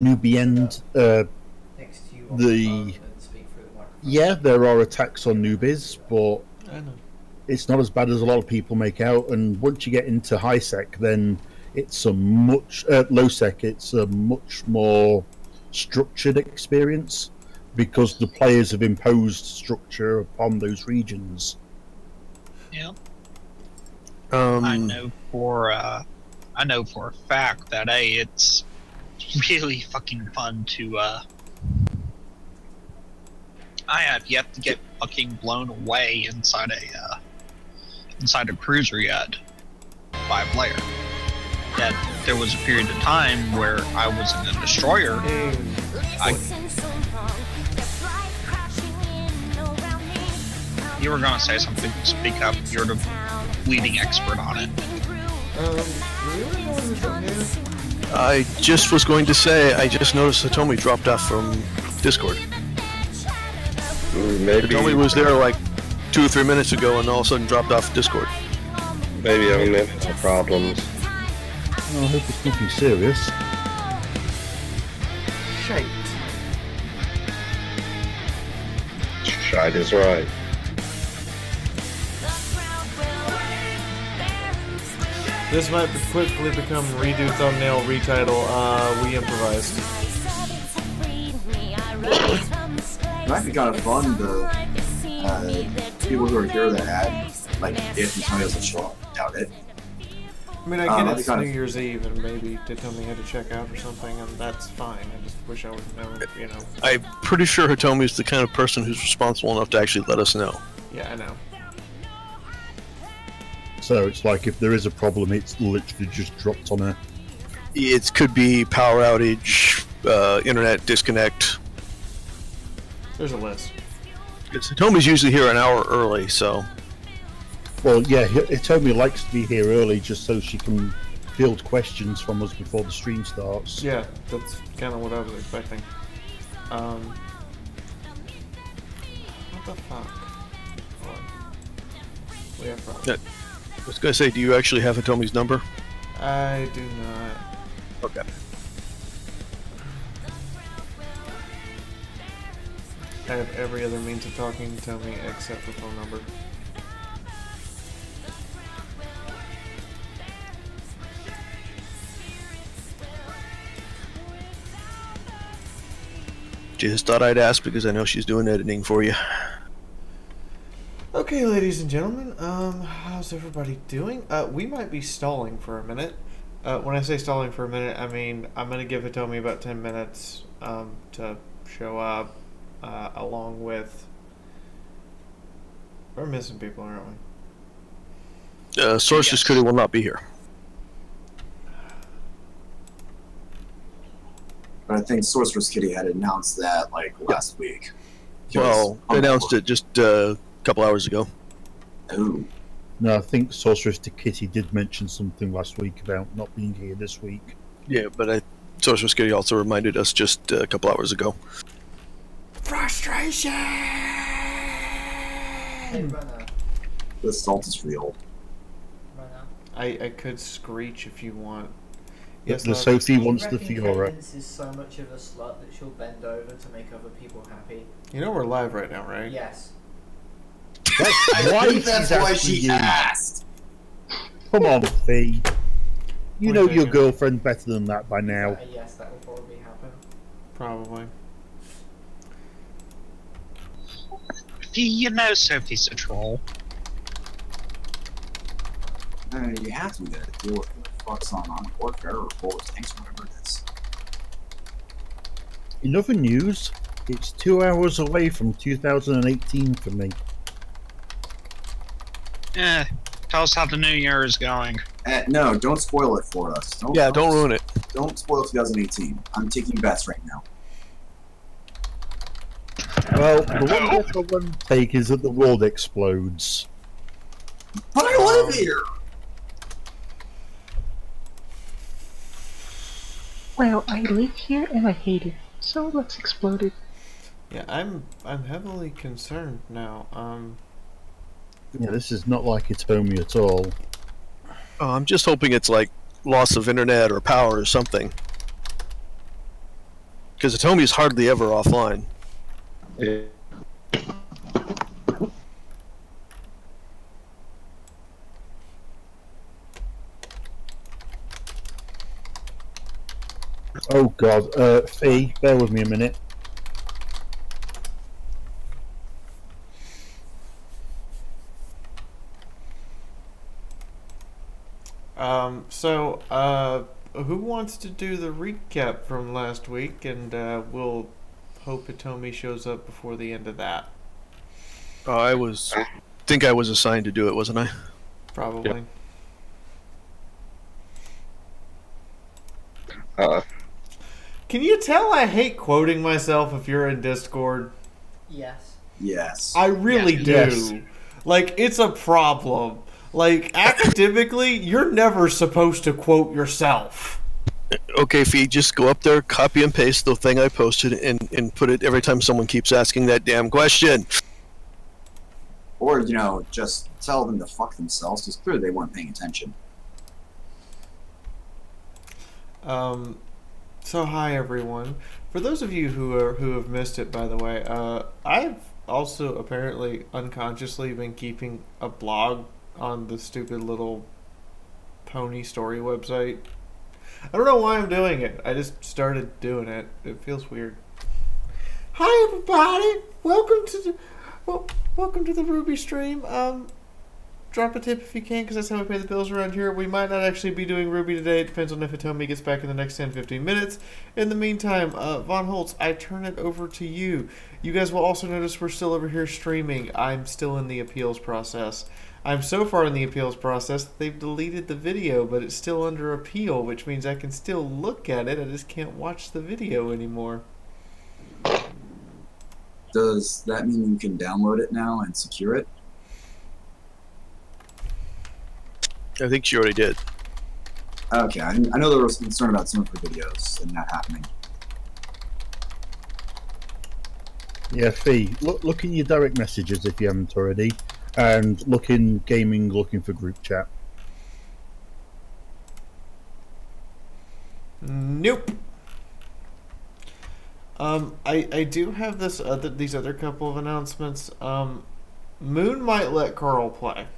Nubian, next to you on the phone and speak through the microphone. yeah, there are attacks on newbies, but I know. it's not as bad as a lot of people make out. And once you get into high sec, then it's a much low sec. It's a much more structured experience because the players have imposed structure upon those regions. Yeah. I know for a fact that it's really fucking fun to I have yet to get fucking blown away inside a cruiser yet by a player. That there was a period of time where I was in a destroyer. You were gonna say something. Speak up. You're the leading expert on it. I just was going to say, I just noticed Hitomi dropped off from Discord. Maybe Hitomi was there like 2 or 3 minutes ago and all of a sudden dropped off Discord. Maybe I'm having problems. Well, I hope it's nothing serious. Shite. Shite is right. This might quickly become redo thumbnail retitle. We improvised. It might be kind of fun to people who are here that had like if Tony doesn't show up. Doubt it. I mean, I get it's New Year's Eve, and maybe Hitomi had to check out or something, and that's fine. I just wish I would have known, you know. I'm pretty sure Hitomi is the kind of person who's responsible enough to actually let us know. Yeah, I know. So it's like if there is a problem, it's literally just dropped on her. It could be power outage, internet disconnect. There's a list. Hitomi's usually here an hour early, so... Well, yeah, Hitomi likes to be here early just so she can field questions from us before the stream starts. Yeah, that's kind of what I was expecting. What the fuck? We have problems. I was going to say, do you actually have Hitomi's number? I do not. Okay. I have every other means of talking to Hitomi except the phone number. Just thought I'd ask because I know she's doing editing for you. Okay, ladies and gentlemen, how's everybody doing? We might be stalling for a minute. When I say stalling for a minute, I mean I'm going to give Hitomi about 10 minutes to show up, along with... We're missing people, aren't we? Sorceress Kitty will not be here. But I think Sorceress Kitty had announced that like last week. Well, they announced it just a couple hours ago. Ooh. No, I think Sorceress Kitty did mention something last week about not being here this week. Yeah, but Sorceress Kitty also reminded us just a couple hours ago. Frustration! Hey, Runner. The salt is real. Runner. I could screech if you want. Yes, the no, Sophie wants the Reckon Fiaura. Cadence is so much of a slut that she'll bend over to make other people happy. You know we're live right now, right? Yes. Why That's why she asked. Come on, Fee. You Point know your taken. girlfriend better than that by now. Yes, that will probably happen. Probably. You know Sophie's a troll. You have to deal with what the fuck's on warfare or forward tanks or whatever it is. In other news, it's 2 hours away from 2018 for me. Tell us how the new year is going. No, don't spoil it for us. Don't ruin it. Don't spoil 2018. I'm taking bets right now. Well, the one bet I won't take is that the world explodes. But I live here! Well, I live here and I hate it, so let's explode it. Yeah, I'm heavily concerned now. Yeah, this is not like Hitomi at all. I'm just hoping it's like loss of internet or power or something. Because Atomi's hardly ever offline. Yeah. Oh God, Fee, bear with me a minute. Who wants to do the recap from last week, and we'll hope Hitomi shows up before the end of that. I think I was assigned to do it, wasn't I? Probably. Can you tell I hate quoting myself if you're in Discord? Yes. Yes. I really do. Yes. Like, it's a problem. Like, academically, you're never supposed to quote yourself. Okay, Fee, just go up there, copy and paste the thing I posted, and put it every time someone keeps asking that damn question. Or, you know, just tell them to fuck themselves, because clearly they weren't paying attention. So hi everyone. For those of you who have missed it, by the way, I've also apparently unconsciously been keeping a blog on the stupid little pony story website. I don't know why I'm doing it. I just started doing it. It feels weird. Hi everybody. Welcome to the RWBY stream. Drop a tip if you can, because that's how we pay the bills around here. We might not actually be doing RWBY today. It depends on if Hitomi gets back in the next 10-15 minutes. In the meantime, Von Holtz, I turn it over to you. You guys will also notice we're still over here streaming. I'm still in the appeals process. I'm so far in the appeals process that they've deleted the video, but it's still under appeal, which means I can still look at it. I just can't watch the video anymore. Does that mean you can download it now and secure it? I think she already did. Okay, I know there was concern about some of her videos and that happening. Yeah, Fee, look in your direct messages if you haven't already, and look in gaming, looking for group chat. Nope. I do have these other couple of announcements. Moon might let Carl play,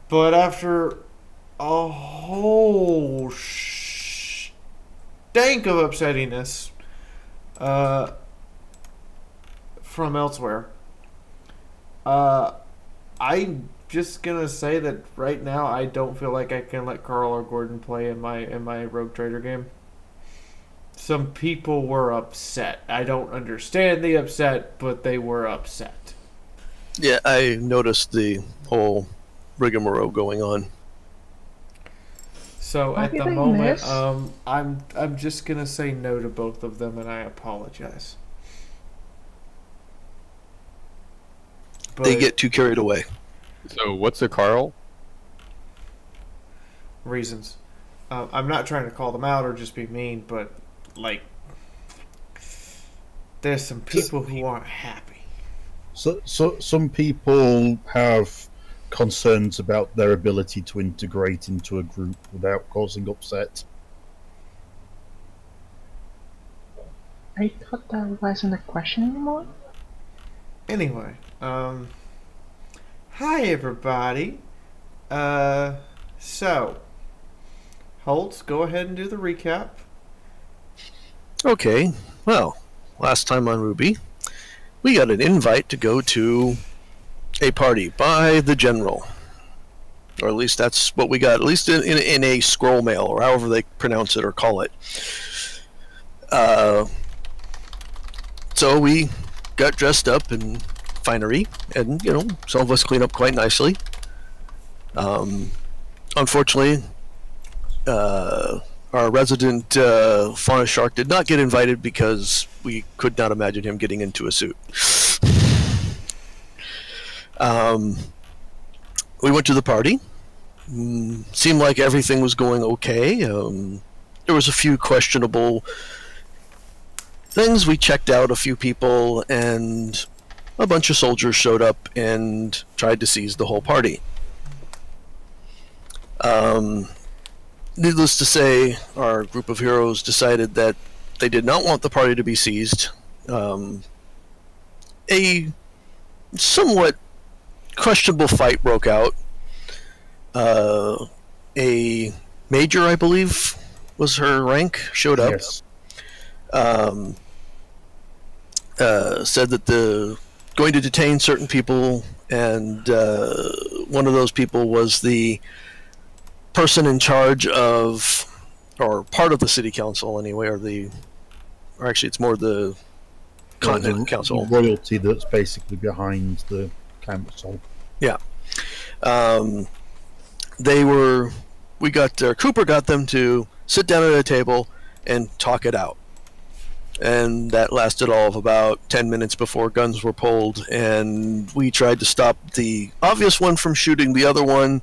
but after a whole stank of upsettiness from elsewhere, I'm just gonna say that right now I don't feel like I can let Carl or Gordon play in my Rogue Trader game. Some people were upset. I don't understand the upset, but they were upset. Yeah, I noticed the whole rigmarole going on. So at the moment, I'm just gonna say no to both of them, and I apologize. But They get too carried away. So what's a Carl? reasons. I'm not trying to call them out or just be mean, but like, there's some people who aren't happy. So some people have concerns about their ability to integrate into a group without causing upset. I thought that wasn't a question anymore. Anyway, hi everybody. So, Holtz, go ahead and do the recap. Okay, well, last time on RWBY, we got an invite to go to a party by the General. Or at least that's what we got, at least in a scroll mail, or however they pronounce it or call it. So we got dressed up in finery, and, you know, some of us clean up quite nicely. Unfortunately, our resident fauna shark did not get invited because we could not imagine him getting into a suit. We went to the party. Seemed like everything was going okay. There was a few questionable things. We checked out a few people, and a bunch of soldiers showed up and tried to seize the whole party. Needless to say, our group of heroes decided that They did not want the party to be seized. A somewhat questionable fight broke out. A major, I believe, was her rank, showed up. Yes. Said that going to detain certain people, and one of those people was the person in charge of, or part of the city council anyway, or actually it's more the continent council. The royalty that's basically behind the council. Yeah. Cooper got them to sit down at a table and talk it out. And that lasted all of about 10 minutes before guns were pulled, and we tried to stop the obvious one from shooting the other one,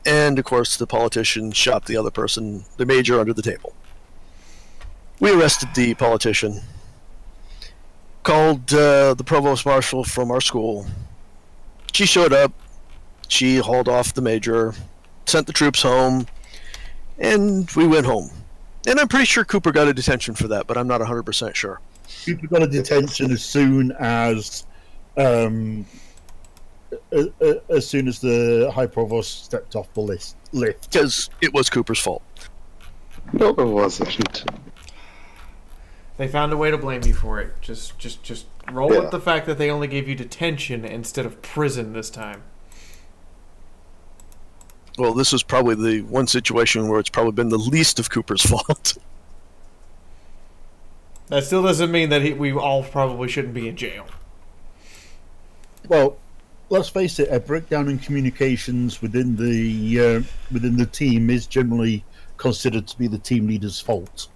and of course the politician shot the other person, the major, under the table. We arrested the politician, called the provost marshal from our school. She showed up, she hauled off the major, sent the troops home, and we went home. And I'm pretty sure Cooper got a detention for that, but I'm not 100% sure. Cooper got a detention as soon as the High Provost stepped off the lift. Because it was Cooper's fault. No, it wasn't. They found a way to blame you for it. Just roll with the fact that they only gave you detention instead of prison this time. Well, this was probably the one situation where it's probably been the least of Cooper's fault. That still doesn't mean that we all probably shouldn't be in jail. Well, let's face it, a breakdown in communications within the team is generally considered to be the team leader's fault.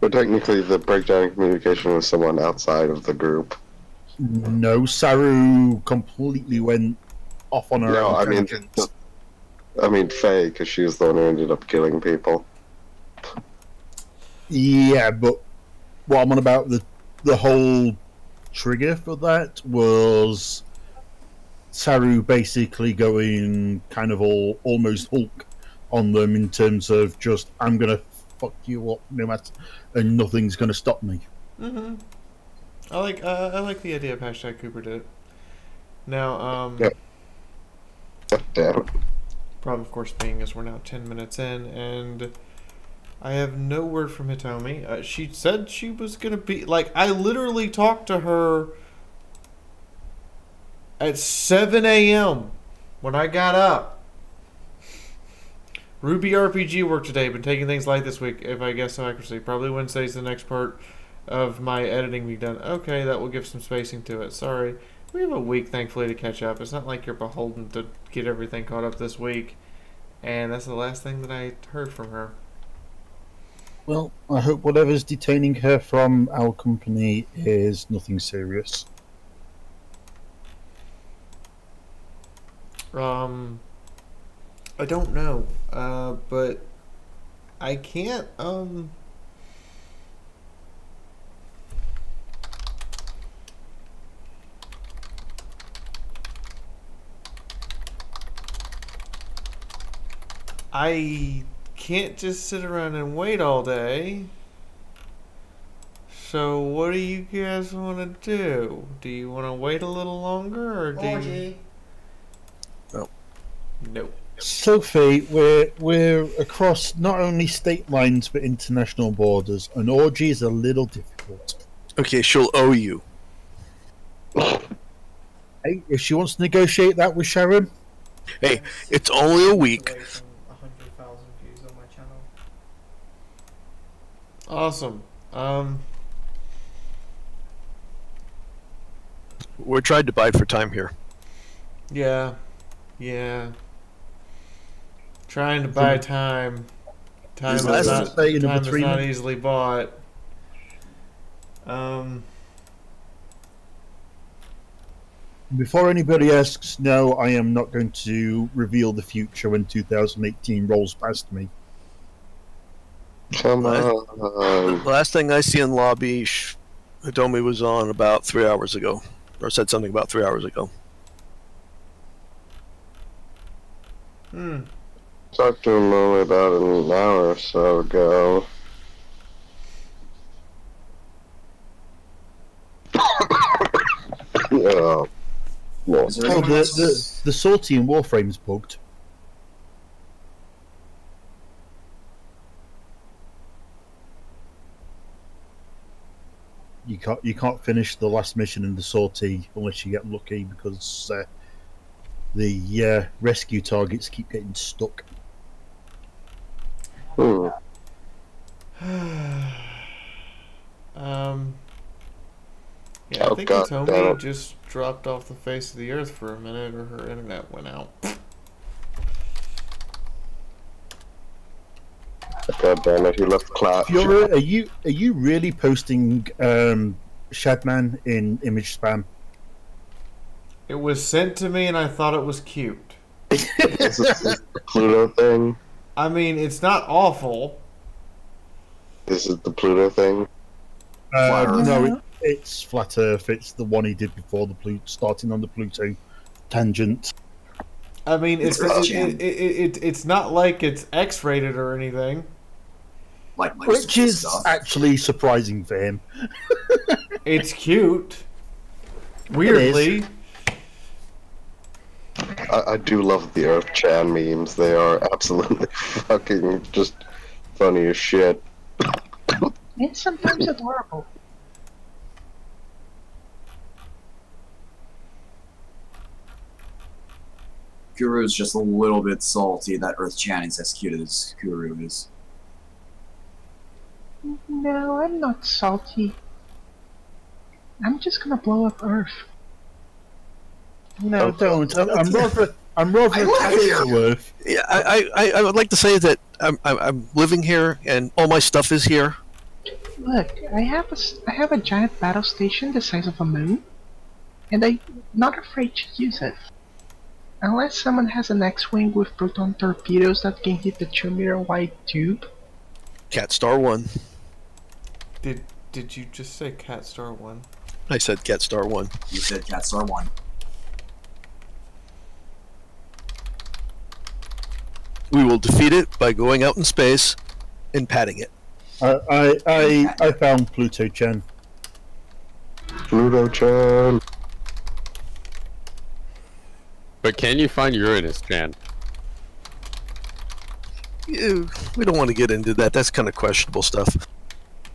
But technically, the breakdown in communication was someone outside of the group. No, Saru completely went off on her own tangents. I mean, Faye, because she was the one who ended up killing people. Yeah, but what I'm on about, the whole trigger for that was Saru basically going kind of almost Hulk on them in terms of just, I'm going to fuck you up no matter, and nothing's going to stop me. Mm-hmm. I like the idea of hashtag Cooper did it. Now, Yep. Damn it. Problem, of course, being is we're now 10 minutes in, and I have no word from Hitomi. She said she was going to be... Like, I literally talked to her at 7 a.m. when I got up. RWBY RPG work today. Been taking things light this week, if I guess some accuracy. Probably Wednesday's the next part of my editing being done. Okay, that will give some spacing to it. Sorry. We have a week, thankfully, to catch up. It's not like you're beholden to get everything caught up this week. And that's the last thing that I heard from her. Well, I hope whatever's detaining her from our company is nothing serious. I don't know. But I can't, I can't just sit around and wait all day. So what do you guys want to do? Do you want to wait a little longer, or do you... No. Nope. Sophie, we're across not only state lines but international borders. An orgy is a little difficult. Okay, she'll owe you. Hey, if she wants to negotiate that with Sharon, hey, it's only a week. 100,000 views on my channel. Awesome. We're trying to bide for time here. Yeah. Trying to buy time. Time is not easily bought. before anybody asks, no, I am not going to reveal the future when 2018 rolls past me. Come on. The last thing I see in lobby, Hitomi was on about 3 hours ago, or said something about 3 hours ago. Talked to him only about an hour or so ago. Well, Is there Oh, anyone else? the salty and Warframe's bugged. You can't finish the last mission in the sortie unless you get lucky because the rescue targets keep getting stuck. hmm. Yeah, I Oh, think God damn Hitomi it. just dropped off the face of the earth for a minute, or her internet went out. God damn it, he left class. Fiaura, are you really posting Shadman in image spam? It was sent to me, and I thought it was cute. Is this the Pluto thing? I mean, it's not awful. This is the Pluto thing? No, it's Flat Earth. It's the one he did before the starting on the Pluto tangent. I mean, it's Earth-Chan. it's not like it's X-rated or anything. Like Which is stuff. actually surprising for him. It's cute. Weirdly. I do love the Earth-Chan memes. They are absolutely fucking just funny as shit. And sometimes adorable. Kuru's just a little bit salty that Earth-Chan is as cute as Kuru is. No, I'm not salty. I'm just gonna blow up Earth. No, don't. I'm rather attached to Earth. Yeah, I would like to say that I'm living here and all my stuff is here. Look, I have a giant battle station the size of a moon, and I'm not afraid to use it. Unless someone has an X-wing with proton torpedoes that can hit the 2-meter wide tube. Cat Star 1. Did you just say Cat Star 1? I said Cat Star 1. You said Cat Star 1. We will defeat it by going out in space and patting it. I found Pluto-chan. Pluto-chan. But can you find Uranus-chan? Ew, we don't want to get into that. That's kind of questionable stuff.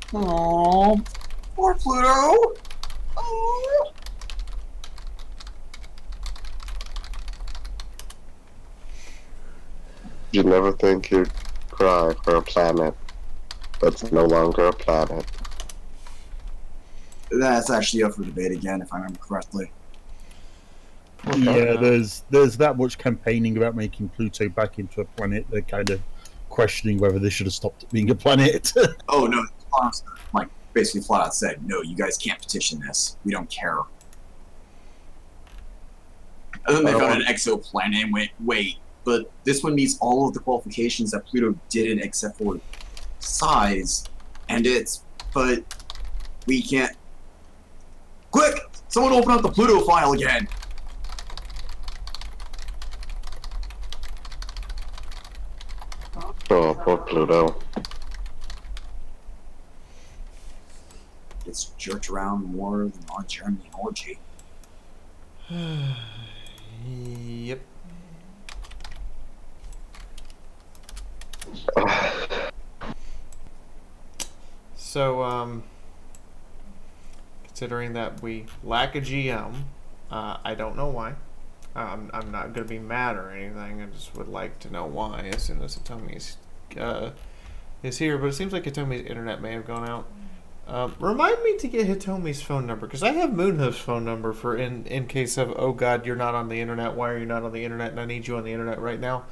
Aww, poor Pluto. Aww. You'd never think you'd cry for a planet that's no longer a planet. That's actually up for debate again, if I remember correctly. Yeah, there's that much campaigning about making Pluto back into a planet. They're kind of questioning whether they should have stopped it being a planet. Oh no, like basically flat out said, no, you guys can't petition this. We don't care. And then they found an exoplanet and went, wait, but this one meets all of the qualifications that Pluto didn't except for size, but we can't. Quick! Someone open up the Pluto file again! Oh, poor Pluto. Gets jerked around more than on Jeremy Orgy. Yep. So, considering that we lack a GM, I don't know why. I'm not going to be mad or anything. I just would like to know why as soon as Hitomi's is here. But it seems like Hitomi's internet may have gone out. Remind me to get Hitomi's phone number, because I have Moonhoof's phone number for in case of, oh god, you're not on the internet. Why are you not on the internet? And I need you on the internet right now.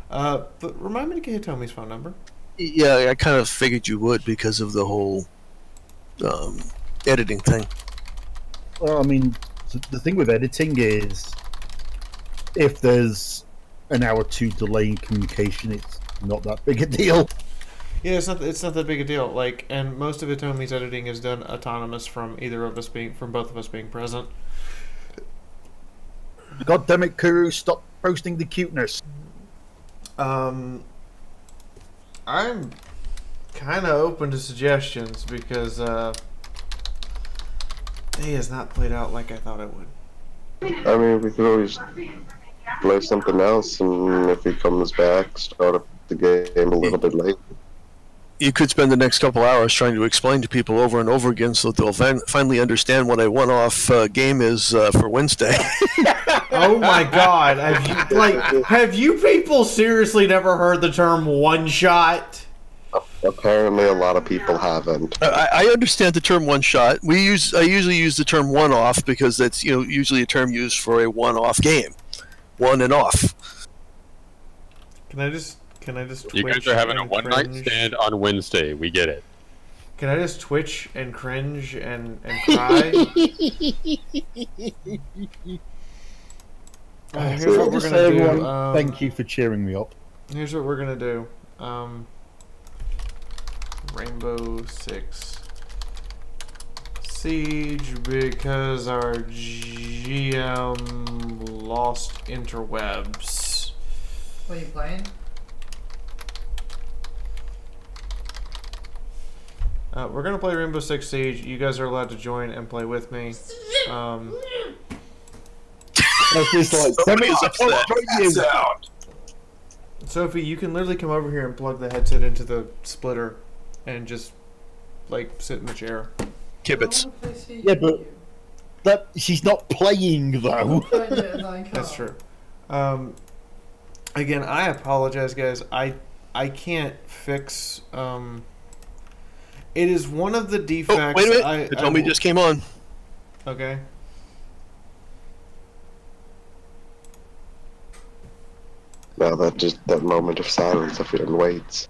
But remind me to get Hitomi's phone number. Yeah, I kind of figured you would because of the whole editing thing. Well, I mean, the thing with editing is, if there's an hour or two delay in communication, it's not that big a deal. Yeah, it's not that big a deal. Like, and most of Hitomi's editing is done autonomous from both of us being present. God damn it, Kuru! Stop posting the cuteness. I'm kind of open to suggestions because day has not played out like I thought it would. I mean, we could always play something else, and if he comes back, start up the game a little bit late. You could spend the next couple hours trying to explain to people over and over again so that they'll finally understand what a one-off game is for Wednesday. Oh my god, have you people seriously never heard the term one-shot? Apparently, a lot of people haven't. I understand the term one-shot. I usually use the term one-off because that's usually a term used for a one-off game, one and off. Can I just you guys are having a one-night stand on Wednesday. We get it. Can I just twitch and cringe and cry? Here's what we're gonna do. Thank you for cheering me up. Here's what we're gonna do. Rainbow Six Siege, because our GM lost interwebs. What are you playing? We're gonna play Rainbow Six Siege. You guys are allowed to join and play with me. Sophie, you can literally come over here and plug the headset into the splitter and just like sit in the chair. Kibitz. Yeah, but she's not playing though. That's true. Again, I apologize, guys. I can't fix. It is one of the defects. Oh, wait a minute! Hitomi just came on. Okay. Now that moment of silence, everyone waits.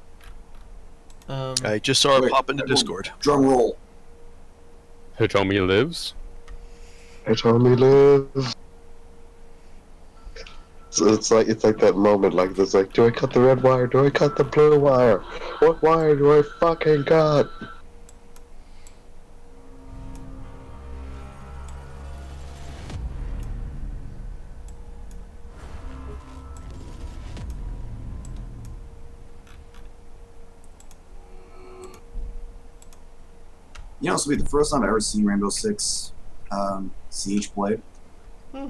I just saw her pop into Discord. Drum roll. Hitomi lives. Hitomi lives. So it's like that moment, like there's like, do I cut the red wire? Do I cut the blue wire? What wire do I fucking cut? You know, this will be the first time I've ever seen Rainbow Six Siege play. Okay,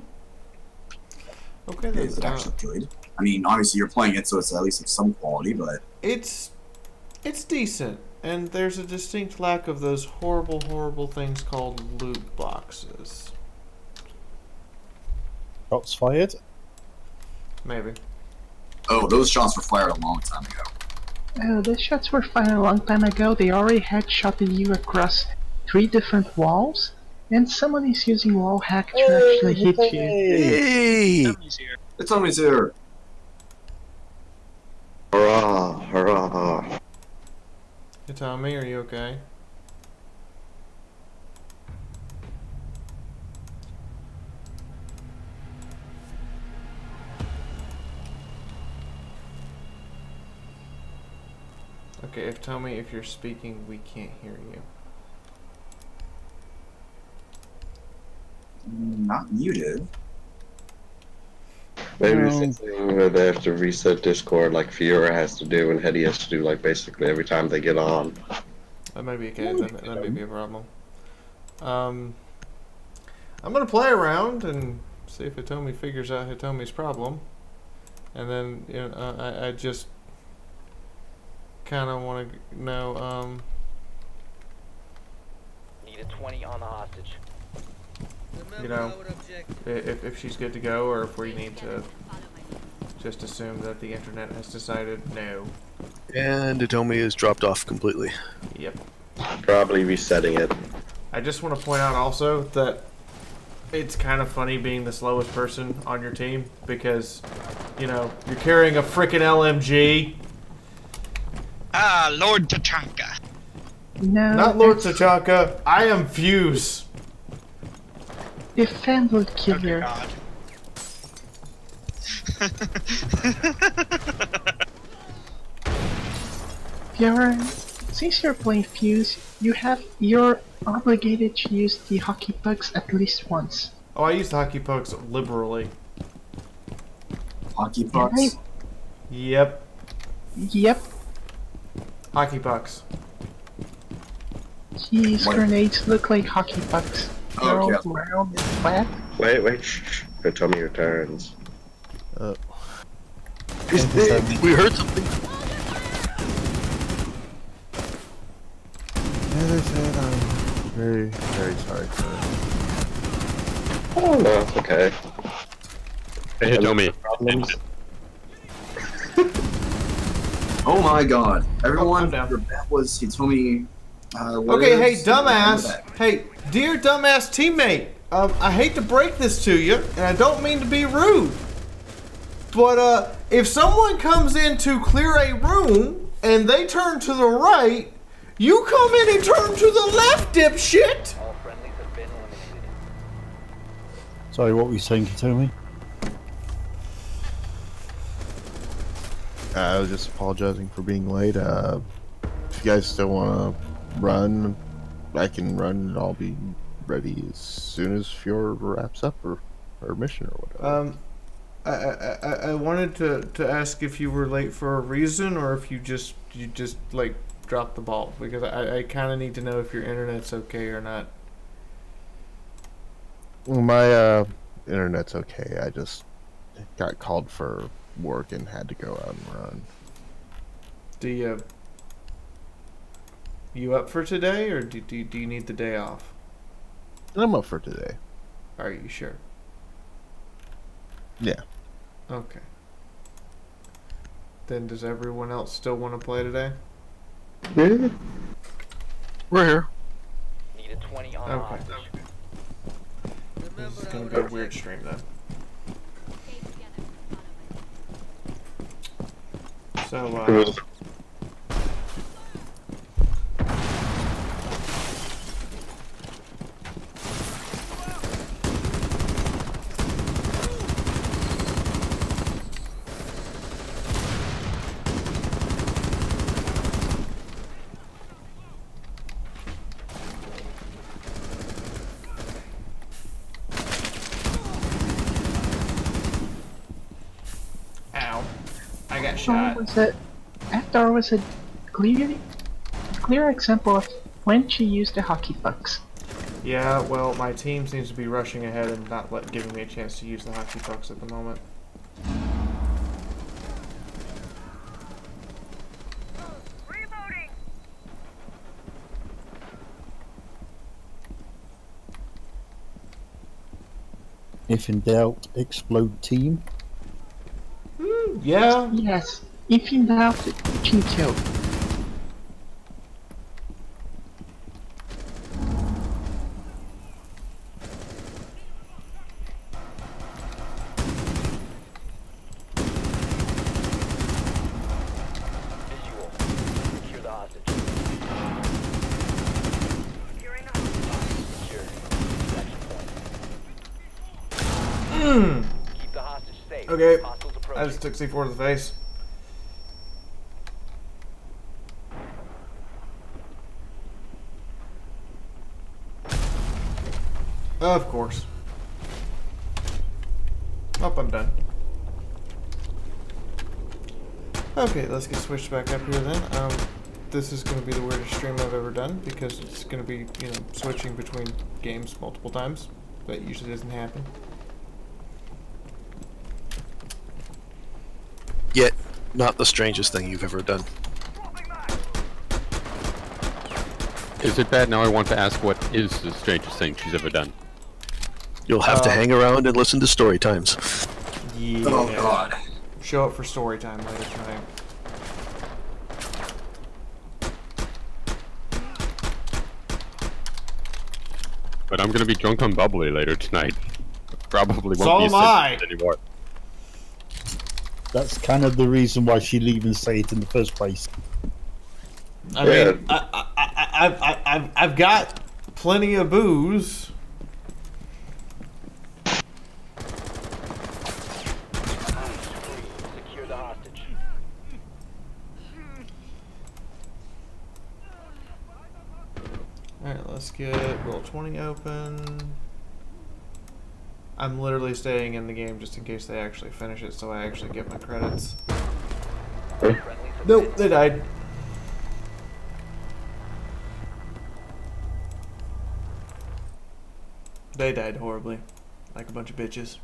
it's actually good. I mean, obviously you're playing it, so it's at least of some quality, but it's decent, and there's a distinct lack of those horrible, horrible things called loot boxes. Shots fired? Maybe. Oh, those shots were fired a long time ago. Oh, the shots were fired a long time ago. They already headshotted you across 3 different walls, and someone is using wall hack to actually hit you. Hey! It's Tommy's here. Hurrah! Hurrah! Hey, Tommy, are you okay? Okay, if you're speaking, we can't hear you. Not muted. Maybe it's something that they have to reset Discord like Fiaura has to do and Hetty has to do like basically every time they get on. That might be okay. That may be a problem. I'm gonna play around and see if Hitomi figures out Hitomi's problem, and then I just kind of want to know. Need a 20 on the hostage. You know, if she's good to go, or if we need to just assume that the internet has decided no. And Hitomi is dropped off completely. Yep. Probably resetting it. I just want to point out also that it's kind of funny being the slowest person on your team because, you know, you're carrying a frickin' LMG. Ah, Lord Tachanka. No. Not Lord Tachanka. I am Fuse. If Fan would kill you. God. Fiaura, since you're playing Fuse, you're obligated to use the hockey pucks at least once. Oh, I use the hockey pucks liberally. Hockey pucks? Yep. Yep. Hockey pucks. These grenades look like hockey pucks. Oh, curls around and flat. Wait, shh. Hitomi returns. We heard something. As I said, I'm very, very sorry for it. Oh no, it's okay. Hey, Hitomi. Problems? Oh my god. Everyone, I'm down. your bet was Hitomi. Okay, hey, dumbass. Hey, dear dumbass teammate. I hate to break this to you, and I don't mean to be rude. But, if someone comes in to clear a room, and they turn to the right, you come in and turn to the left, dipshit! All friendlies have been eliminated. Sorry, what were you saying, Katomi? I was just apologizing for being late. If you guys still want to run, I can run and I'll be ready as soon as Fiaura wraps up her mission or whatever. I wanted to ask if you were late for a reason, or if you just like dropped the ball, because I kind of need to know if your internet's okay or not. Well, my internet's okay. I just got called for work and had to go out and run. You up for today, or do you need the day off? I'm up for today. Are you sure? Yeah. Okay. Then does everyone else still want to play today? Yeah. We're here. Need a 20 on Okay. hostage. This is gonna be a weird stream then. So, ow. I got shot. After was a clear example of when she used the hockey pucks. Yeah, well, my team seems to be rushing ahead and not giving me a chance to use the hockey pucks at the moment. If in doubt, explode team. Yeah. Yes. If in doubt, team kill. Visual. Secure the hostage. Securing the hostage. Secured. Extraction point. Keep the hostage safe. Okay. Hostiles I approaching. just took C4 to the face. Of course. Oh, I'm done. Okay, let's get switched back up here then. This is going to be the weirdest stream I've ever done, because it's going to be, you know, switching between games multiple times. That usually doesn't happen. Yet, not the strangest thing you've ever done. Is it bad? Now I want to ask what is the strangest thing she's ever done. You'll have to hang around and listen to story times. Yeah. Oh god. Show up for story time later tonight. But I'm gonna be drunk on bubbly later tonight. Probably So won't am be I. a anymore. That's kind of the reason why she'd even say it in the first place. I mean, I've got plenty of booze. Secure the hostage. Alright, let's get roll 20 open. I'm literally staying in the game just in case they actually finish it, so I actually get my credits. Friendlies have Nope, they died. They died horribly. Like a bunch of bitches.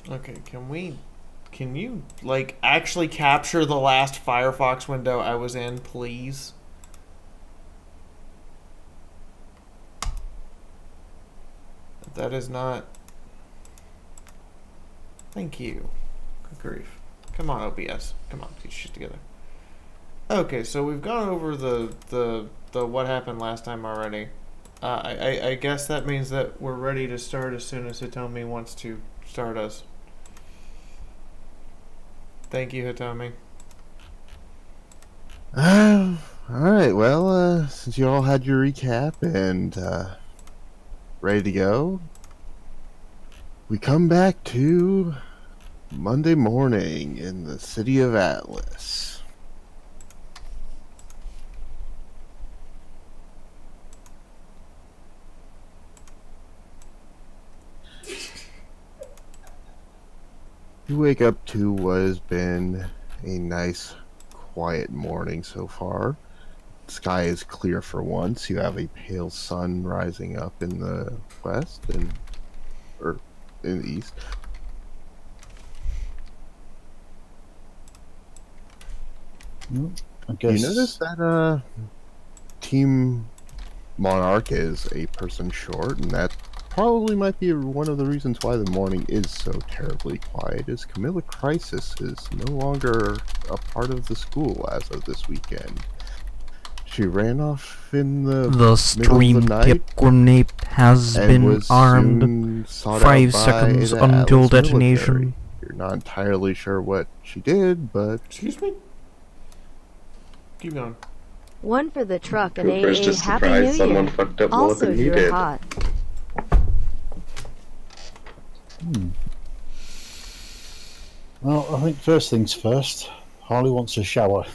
Okay, can you, like, actually capture the last Firefox window I was in, please? That is not... Thank you. Good grief. Come on, OBS. Come on, get your shit together. Okay, so we've gone over the what happened last time already. I guess that means that we're ready to start as soon as Hitomi wants to start us. Thank you, Hitomi. Alright, well, since you all had your recap and ready to go, we come back to Monday morning in the city of Atlas. You wake up to what has been a nice, quiet morning so far. The sky is clear for once. You have a pale sun rising up in the west or in the east. I guess. You notice that Team Monarch is a person short, and that probably might be one of the reasons why the morning is so terribly quiet, is Camilla Crisis is no longer a part of the school as of this weekend. She ran off in the stream tip grenade has been armed. 5 seconds until detonation. Military. You're not entirely sure what she did, but... Excuse me? Keep going. One for the truck and Cooper's AA just Happy surprised New someone Year. fucked up more Also, than he you're did. hot. Well, I think first things first. Harley wants a shower.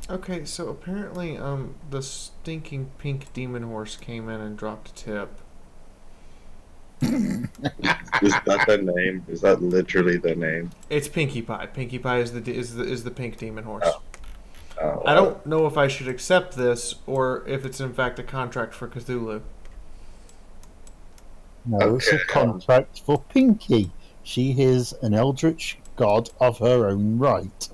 Okay, so apparently, the stinking pink demon horse came in and dropped a tip. Is that the name? Is that literally the name? It's Pinkie Pie. Pinkie Pie is the pink demon horse. Oh, I don't know if I should accept this or if it's in fact a contract for Cthulhu. No, it's a contract for Pinky. She is an eldritch god of her own right.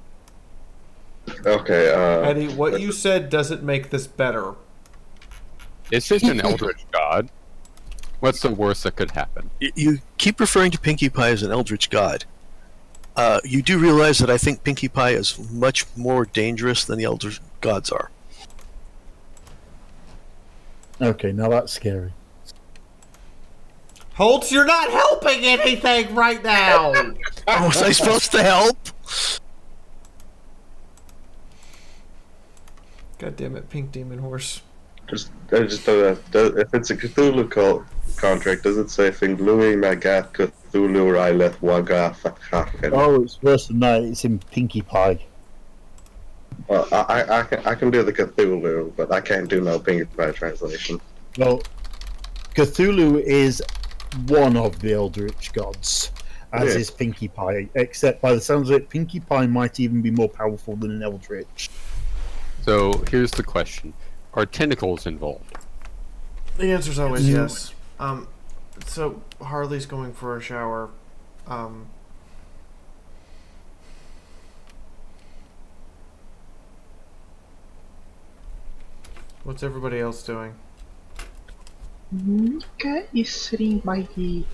Okay, Eddie, what you said doesn't make this better. It's just an eldritch god. What's the worst that could happen? You keep referring to Pinkie Pie as an eldritch god. You do realize that I think Pinkie Pie is much more dangerous than the eldritch gods are. Okay, now that's scary. Holtz, you're not helping anything right now! Oh, was I supposed to help? God damn it, pink demon horse. I just don't know. If it's a Cthulhu contract, does it say thing Louis Magath Cthulhu Ryleth Wagath? Oh, it's worse than that. It's in Pinkie Pie. Well, I can do the Cthulhu, but I can't do no Pinkie Pie translation. Well, Cthulhu is one of the eldritch gods, as is Pinkie Pie, except by the sounds of it, Pinkie Pie might even be more powerful than an eldritch. So here's the question: are tentacles involved? The answer's always yes. So Harley's going for a shower. What's everybody else doing? Nika is sitting by the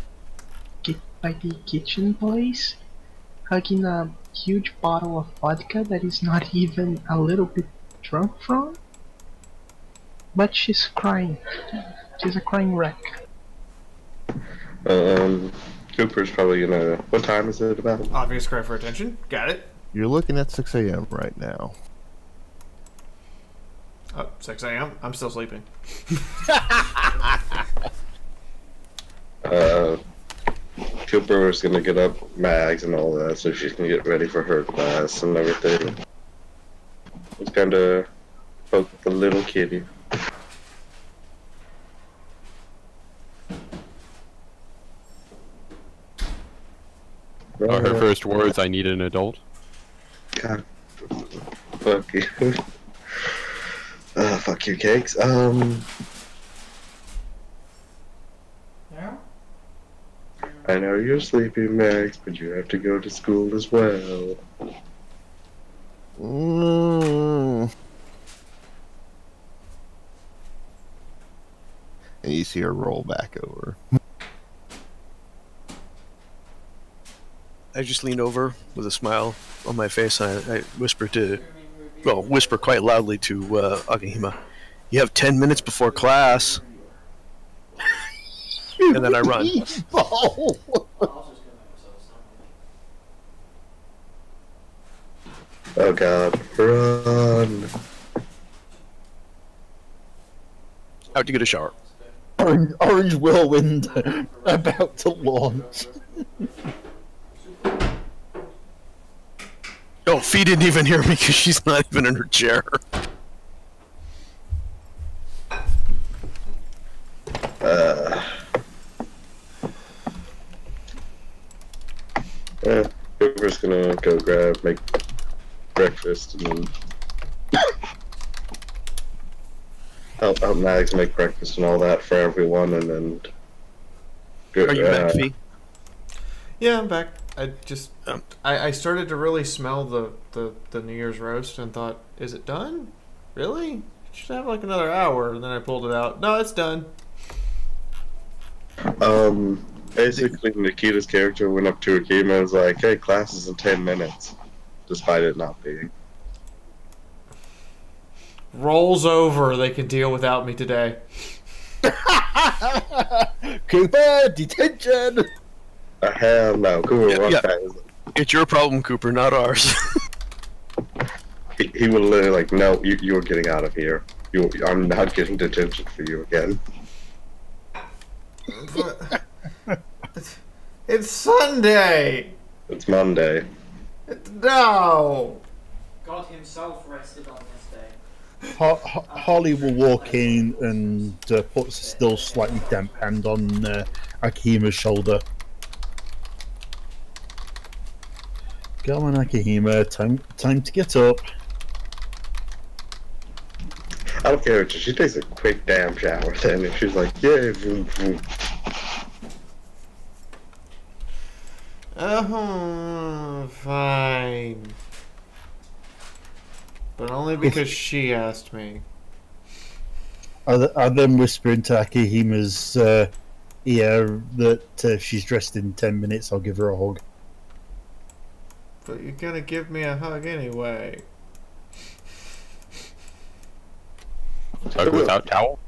kitchen place, hugging a huge bottle of vodka that is not even a little bit drunk from. But she's crying. She's a crying wreck. Cooper's probably gonna... What time is it about? Obvious cry for attention. Got it. You're looking at 6 a.m. right now. Oh, 6 a.m. I'm still sleeping. Cooper is gonna get up Mags and all that so she can get ready for her class and everything. It's kinda poke the little kitty. Are her first words, "I need an adult"? God, fuck you. Fuck you, cakes. Yeah? I know you're sleepy, Max, but you have to go to school as well. And you see her roll back over. I just lean over with a smile on my face and I whisper whisper quite loudly to Akihima, "You have 10 minutes before class." And then I run. Oh god, run! Out to get a shower. Orange whirlwind about to launch. Oh, Fee didn't even hear me because she's not even in her chair. We're just gonna go make breakfast, and then help Max make breakfast and all that for everyone, and then go, Are you back, Fee? Yeah, I'm back. I started to really smell the New Year's roast and thought, is it done? Really? It should have like another hour. And then I pulled it out. No, it's done. Basically, Nikita's character went up to Akima and was like, "Hey, class is in 10 minutes," despite it not being. Rolls over. They can deal without me today. Cooper, detention! Hell no, Cooper. It's your problem, Cooper, not ours. He would literally like, "No, you're getting out of here. I'm not getting detention for you again." It's Sunday. It's Monday. No. God himself rested on this day. Holly will walk in and puts a still slightly damp hand on Akihima's shoulder. Go on, Akihima. Time to get up. I don't care if she takes a quick damn shower then. If she's like, "Yay, vroom, vroom." Fine. But only because she asked me. I then whisper into Akihima's ear that if she's dressed in 10 minutes, I'll give her a hug. But you're gonna give me a hug anyway. Hug without towel?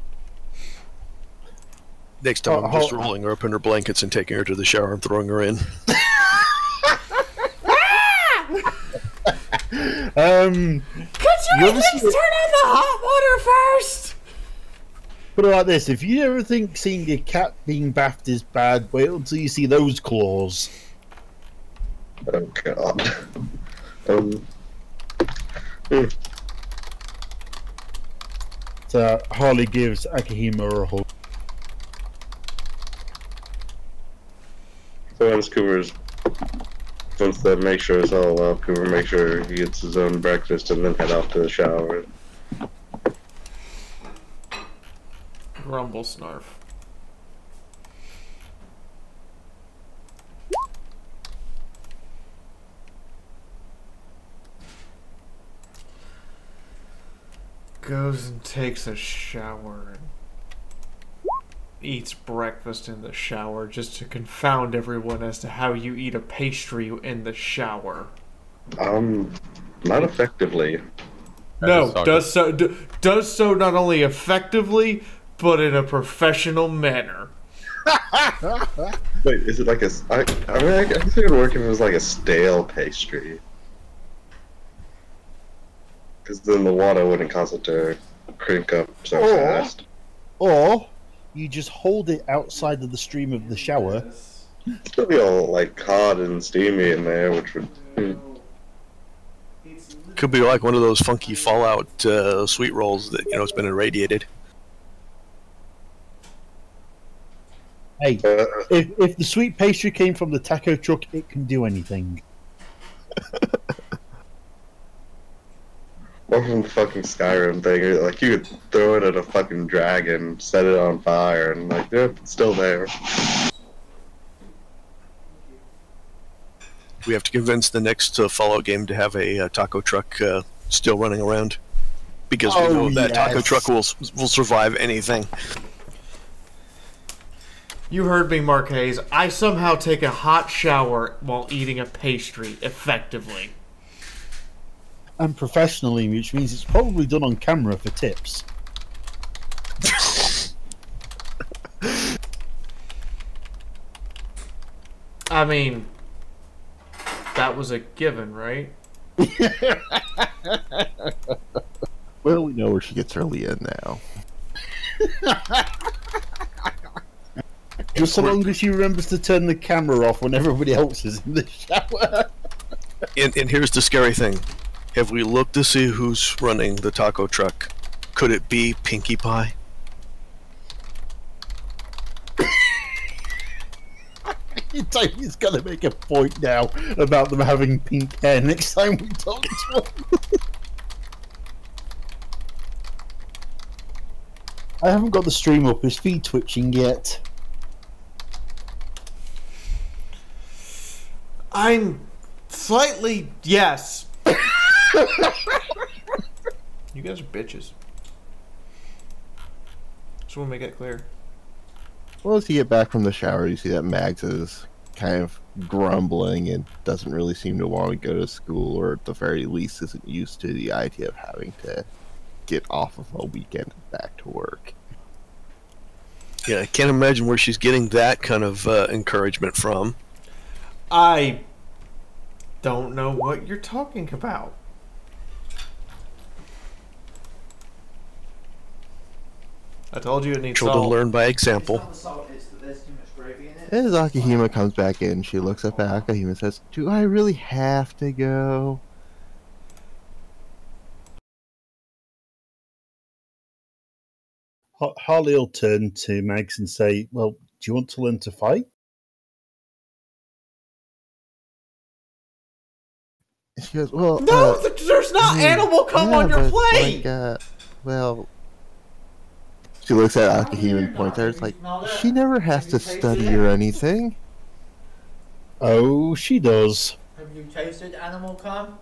Next time I'm just rolling her up in her blankets and taking her to the shower and throwing her in. Could you at least turn on the hot water first? Put it like this: if you ever think seeing a cat being bathed is bad, wait until you see those claws. Oh god. So Harley gives Akihima a hug. So once they make sure it's all up, Cooper make sure he gets his own breakfast and then head off to the shower. Grumble snarf. Goes and takes a shower and eats breakfast in the shower just to confound everyone as to how you eat a pastry in the shower. Not effectively. No, does so not only effectively, but in a professional manner. Wait, is it like I guess it would work if it was like a stale pastry. Because then the water wouldn't cause it to crink up so fast. Or you just hold it outside of the stream of the shower. It'd still be all like hot and steamy in there, which would. Could be like one of those funky Fallout sweet rolls that it's been irradiated. Hey, if the sweet pastry came from the taco truck, it can do anything. Or from the fucking Skyrim thing, like you could throw it at a fucking dragon, set it on fire, and like, yep, it's still there. We have to convince the next Fallout game to have a taco truck still running around, because we know that taco truck will survive anything. You heard me, Marquez. I somehow take a hot shower while eating a pastry effectively. And professionally, which means it's probably done on camera for tips. I mean, that was a given, right? Well, we know where she gets her Leah now. Just so long as she remembers to turn the camera off when everybody else is in the shower. And here's the scary thing. Have we looked to see who's running the taco truck? Could it be Pinkie Pie? He's got to make a point now about them having pink hair next time we talk to him. I haven't got the stream up. His feet twitching yet. I'm slightly yes. You guys are bitches. Just want to make it clear. Well, as you get back from the shower, you see that Mags is kind of grumbling and doesn't really seem to want to go to school, or at the very least isn't used to the idea of having to get off of a weekend and back to work. Yeah, I can't imagine where she's getting that kind of encouragement from. I don't know what you're talking about. I told you it needs Children salt. learn by example. As Akihima comes back in, she looks up at Akihima and says, "Do I really have to go?" Harley will turn to Mags and say, "Well, do you want to learn to fight?" She goes, "Well, no, there's not animal come on your plate." Like, well, she looks at Akihima and points at her. It's like, she never has to study or anything. Oh, she does. Have you tasted animal cum?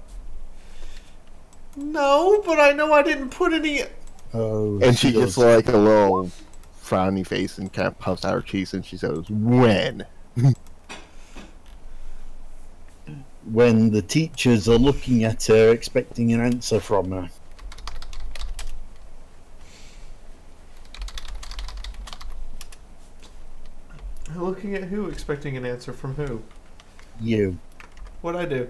No, but I know I didn't put any. Oh, and she gets like a little frowny face and kind of puffs out her cheeks, and she says, "When?" When the teachers are looking at her, expecting an answer from her. Looking at who? Expecting an answer from who? You. What'd I do?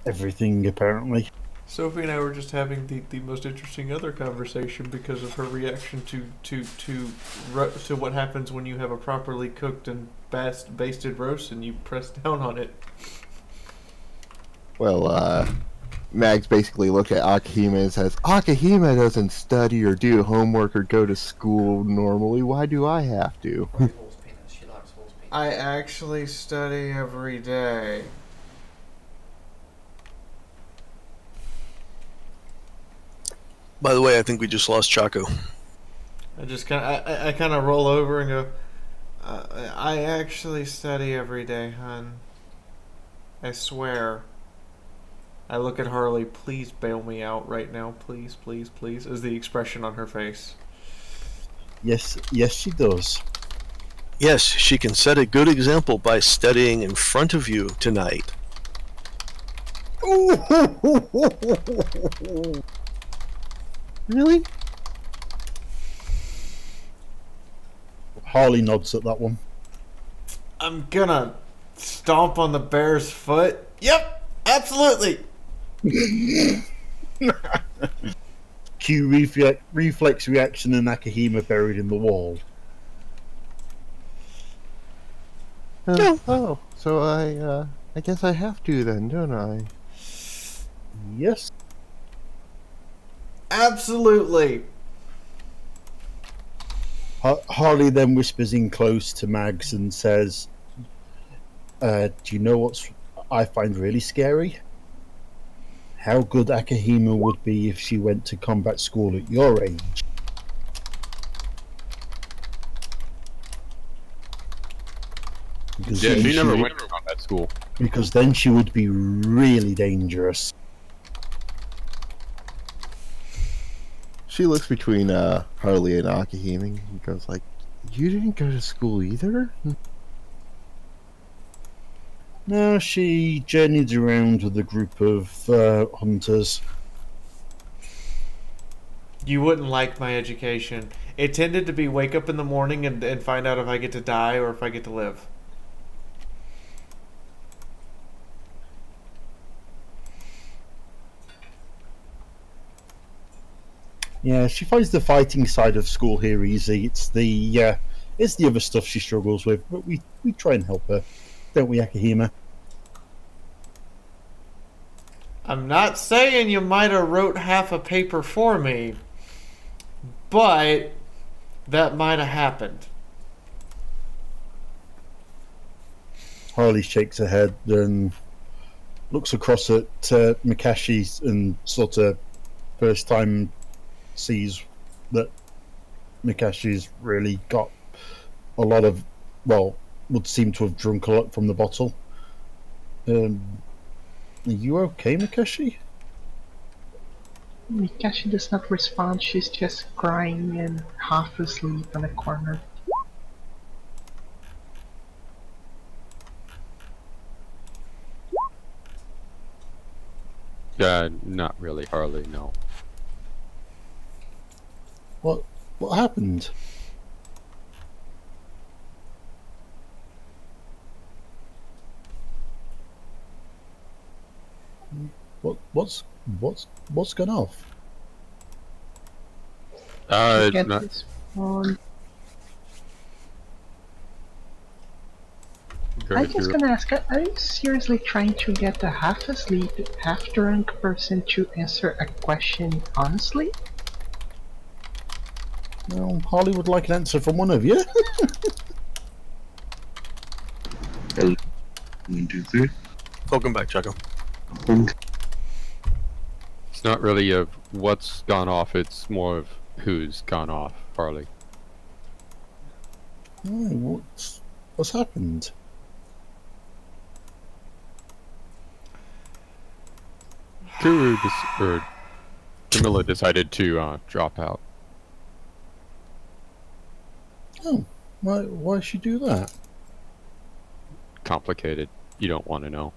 Everything, apparently. Sophie and I were just having the most interesting other conversation because of her reaction to what happens when you have a properly cooked and basted roast and you press down on it. Well, Mags basically looks at Akihima and says, "Akihima doesn't study or do homework or go to school normally. Why do I have to?" I actually study every day. By the way, I think we just lost Chaco. I just I kind of roll over and go, I actually study every day, hun. I swear. I look at Harley, please bail me out right now, please, please, please, is the expression on her face. Yes, she does. Yes, she can set a good example by studying in front of you tonight. Really? Harley nods at that one. I'm gonna stomp on the bear's foot. Yep, absolutely. Cue reflex reaction and Akihima buried in the wall. Oh, so I guess I have to then, don't I? Yes. Absolutely. Harley then whispers in close to Mags and says, do you know what I find really scary? How good Akahima would be if she went to combat school at your age. Because yeah, she never went to combat school. Because then she would be really dangerous. She looks between Harley and Akahime and goes like, "You didn't go to school either?" No, she journeyed around with a group of hunters. You wouldn't like my education. It tended to be wake up in the morning and find out if I get to die or if I get to live. Yeah, she finds the fighting side of school here easy. It's the other stuff she struggles with, but we try and help her, don't we, Akahima? I'm not saying you might have wrote half a paper for me, but that might have happened. Harley shakes her head and looks across at Mikashi and sort of first time sees that Mikashi's really got a lot of, well, would seem to have drunk a lot from the bottle. Are you okay, Mikashi? Mikashi does not respond, she's just crying and half asleep in a corner. Not really, Harley, no. What happened? What's gone off? Not... I'm just gonna ask, are you seriously trying to get a half asleep, half drunk person to answer a question honestly? Well, Harley would like an answer from one of you. Hello. 1, 2, 3. Welcome back, Chaco. It's not really of what's gone off, it's more of who's gone off, Harley. Oh, what's happened? Camilla decided to drop out. Oh, why should she do that? Complicated. You don't want to know.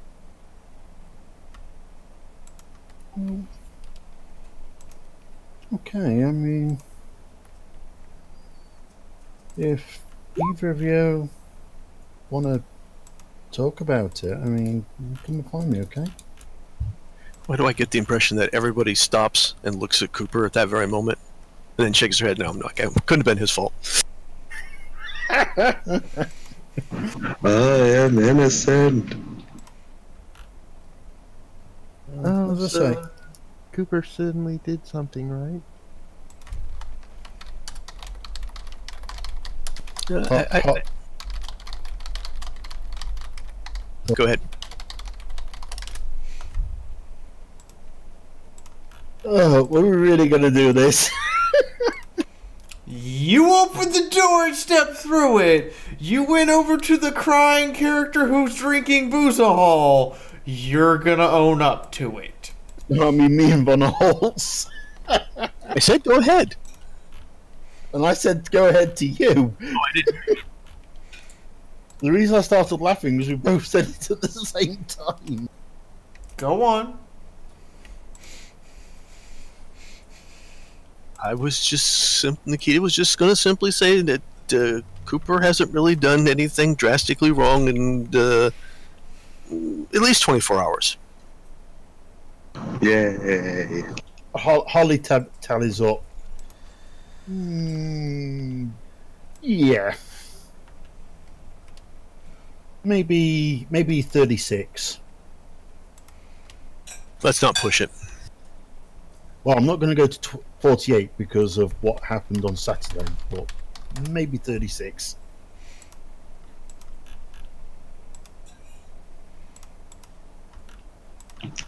Okay, I mean, if either of you want to talk about it, I mean, come and find me, okay? Why do I get the impression that everybody stops and looks at Cooper at that very moment and then shakes their head? No, I'm not. It couldn't have been his fault. I am innocent. Oh, as I say, Cooper suddenly did something, right? Go ahead. Oh, we're really gonna do this. You opened the door and stepped through it. You went over to the crying character who's drinking boozahol. You're gonna own up to it. I mean, me and Von Holtz. I said go ahead. And I said go ahead to you. Oh, I didn't. The reason I started laughing was we both said it at the same time. Go on. I was just Nikita was just going to simply say that Cooper hasn't really done anything drastically wrong in at least 24 hours. Yay. Holly tallies up. Yeah. Maybe 36. Let's not push it. Well, I'm not going to go to 48 because of what happened on Saturday, but maybe 36.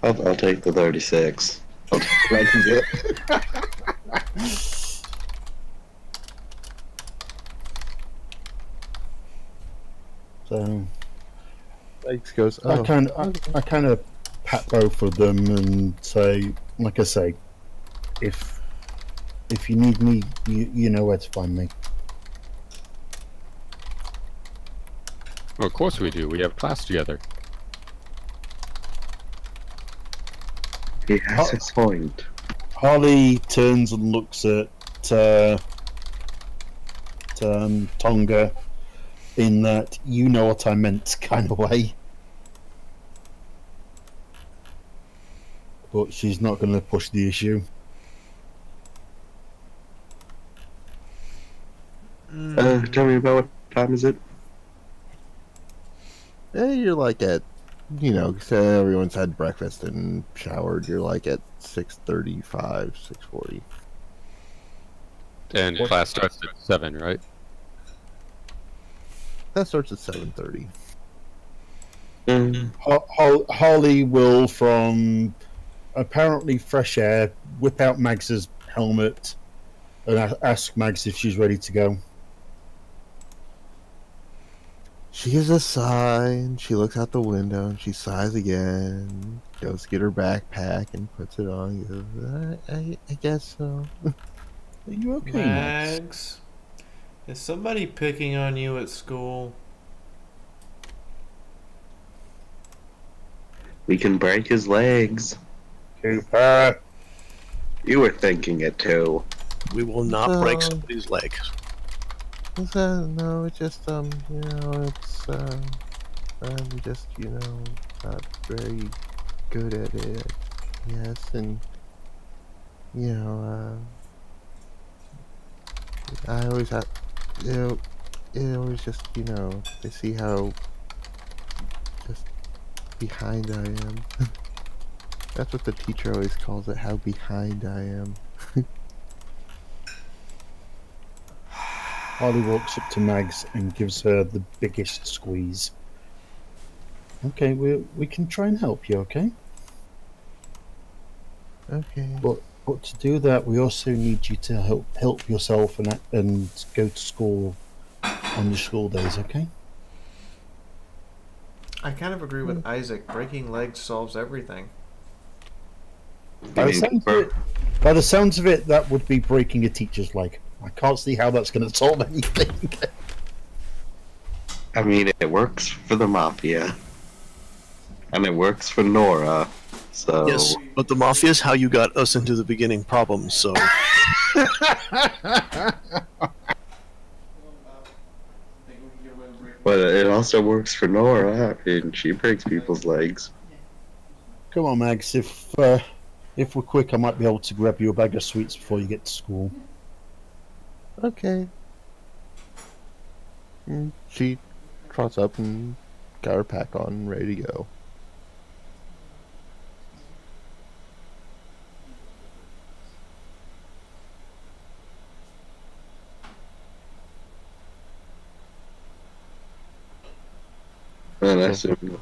I'll take the 36. I'll take what I can get. So Legs goes. I Oh, kind of pat both of them and say, like I say, if you need me, you know where to find me. Well, of course we do. We have class together. He has his point. Harley turns and looks at Tonga in that you know what I meant kind of way. But she's not going to push the issue. Tell me about what time is it? You're like at, you know, say everyone's had breakfast and showered. You're like at 6:35, 6:40. And class starts at 7, right? That starts at 7:30. Harley will, from apparently fresh air, whip out Mags's helmet and ask Mags if she's ready to go. She gives a sigh and she looks out the window and she sighs again. Goes to get her backpack and puts it on. Goes, I guess so. Are you okay, Mags? Is somebody picking on you at school? We can break his legs. Cooper. You were thinking it too. We will not break somebody's leg. No, it's just, you know, it's, I'm just, you know, not very good at it, yes, and, you know, I always have, you know, it always just, you know, to see how just behind I am. That's what the teacher always calls it, how behind I am. Harley walks up to Mags and gives her the biggest squeeze. Okay, we can try and help you, okay? Okay. But to do that, we also need you to help yourself and go to school on your school days, okay? I kind of agree with Isaac. Breaking legs solves everything. By the sounds of it, that would be breaking a teacher's leg. I can't see how that's going to solve anything. I mean, it works for the Mafia. And it works for Nora, so... Yes, but the Mafia is how you got us into the beginning problems, so... But it also works for Nora. I mean, she breaks people's legs. Come on, Mags. If we're quick, I might be able to grab you a bag of sweets before you get to school. Okay. And she trots up and got her pack on, ready to go. And I assume...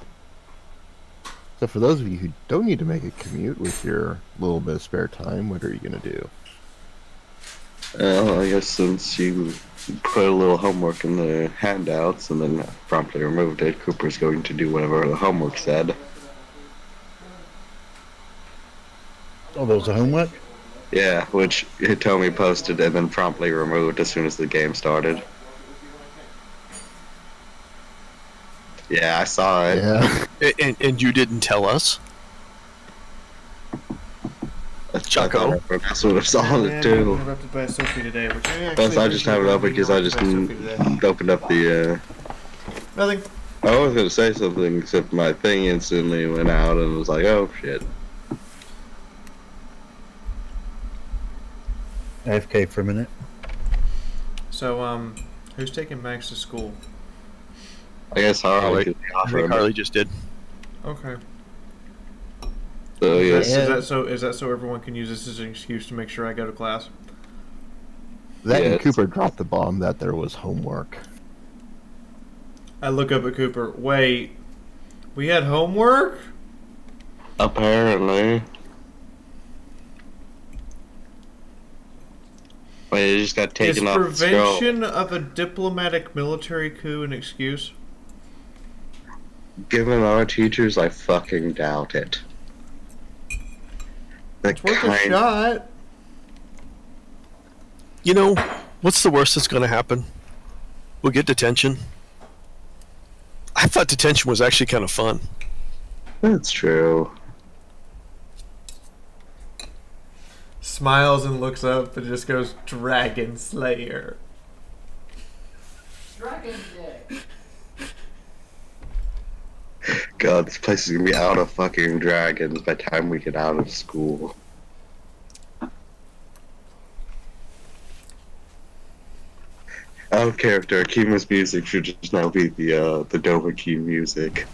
So for those of you who don't need to make a commute with your little bit of spare time, what are you going to do? Well, I guess since you put a little homework in the handouts and then promptly removed it, Cooper's going to do whatever the homework said. Oh, there was a homework? Yeah, which Hitomi posted and then promptly removed as soon as the game started. Yeah, I saw it. Yeah. And you didn't tell us? Chaco. That's what I saw it too. Interrupted by Sophie today, which Plus, I just have it open because I just opened up the. Nothing. I was gonna say something, except my thing instantly went out and was like, "Oh shit." AFK for a minute. So, who's taking Max to school? I guess Harley. Harley just did. Okay. So Is that so everyone can use this as an excuse to make sure I go to class? That Yeah, and Cooper dropped the bomb that there was homework. I look up at Cooper. Wait, we had homework? apparently. Wait, it just got Is taken off the scroll. prevention of a diplomatic military coup an excuse? Given our teachers, I fucking doubt it. It's worth a shot. You know, what's the worst that's going to happen? We'll get detention. I thought detention was actually kind of fun. That's true. Smiles and looks up and just goes, Dragon Slayer. Dragon Day. God, this place is gonna be out of fucking dragons by the time we get out of school. Out of character, Akima's music should just now be the Dovahki music.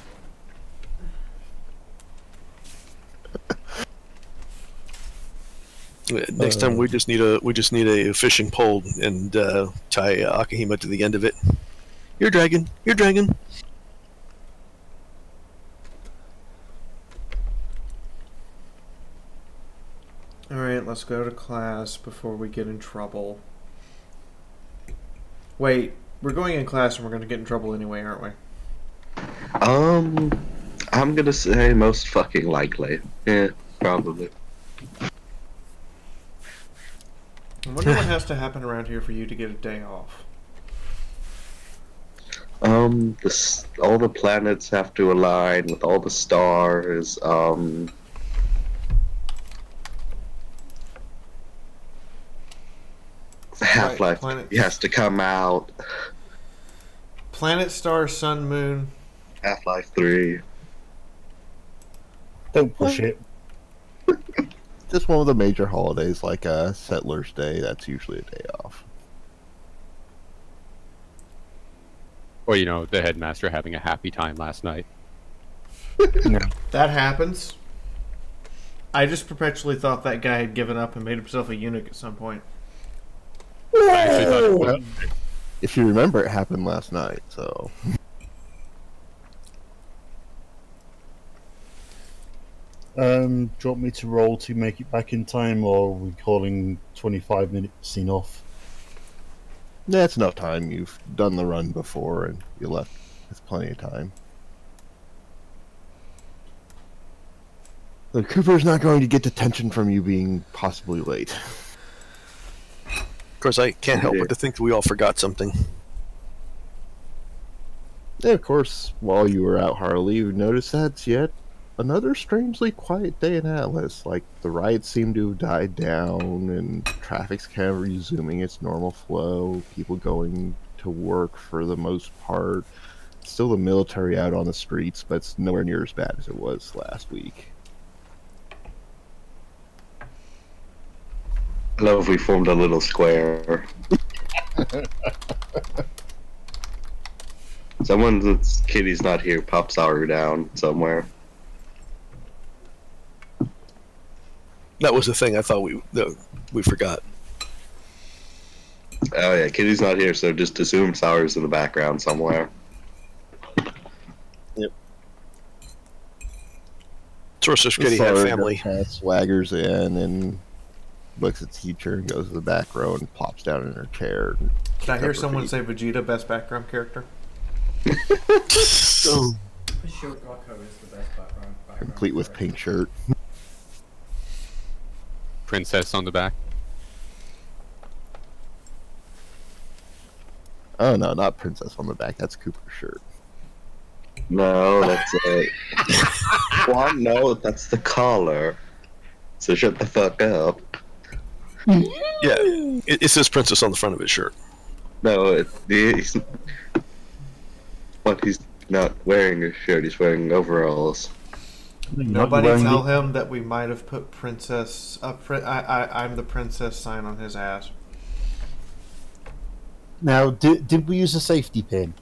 Next time we just need a fishing pole and tie Akihima to the end of it. You're dragon. You're dragon. Alright, let's go to class before we get in trouble. Wait, we're going in class and we're going to get in trouble anyway, aren't we? I'm gonna say most fucking likely. Yeah, probably. I wonder what has to happen around here for you to get a day off. All the planets have to align with all the stars. Half-Life has to come out. Planet, star, sun, moon. Half-Life 3. Don't push it. Just one of the major holidays, like Settlers Day. That's usually a day off. Or, you know, the headmaster having a happy time last night. No. That happens. I just perpetually thought that guy had given up and made himself a eunuch at some point. I actually thought it was. If you remember, it happened last night, so... Do you want me to roll to make it back in time, or are we calling 25 minutes enough? That's enough time. You've done the run before, and you left with plenty of time. Look, Cooper's not going to get detention from you being possibly late. Of course, I can't help but to think that we all forgot something. Yeah, of course, while you were out, Harley, you noticed that's yet another strangely quiet day in Atlas. Like, the riots seem to have died down, and traffic's kind of resuming its normal flow. People going to work for the most part. Still the military out on the streets, but it's nowhere near as bad as it was last week. I love we formed a little square. Someone's Kitty's not here. Pop Saru down somewhere. That was the thing I thought we forgot. Oh yeah, Kitty's not here, so just assume Saru's in the background somewhere. Yep. Sorceress Kitty had family. Swaggers in and looks at the teacher and goes to the back row and plops down in her chair. Can I hear someone say Vegeta best background character? Sure, Goku is the best background Complete with pink shirt. Princess on the back. Oh no, not princess on the back. That's Cooper's shirt. No, that's it. Well, no, that's the collar. So shut the fuck up. Yeah, it says princess on the front of his shirt. No, he's not wearing a shirt. He's wearing overalls. Nobody tell him that we might have put princess. I'm the princess sign on his ass. Now, did we use a safety pin?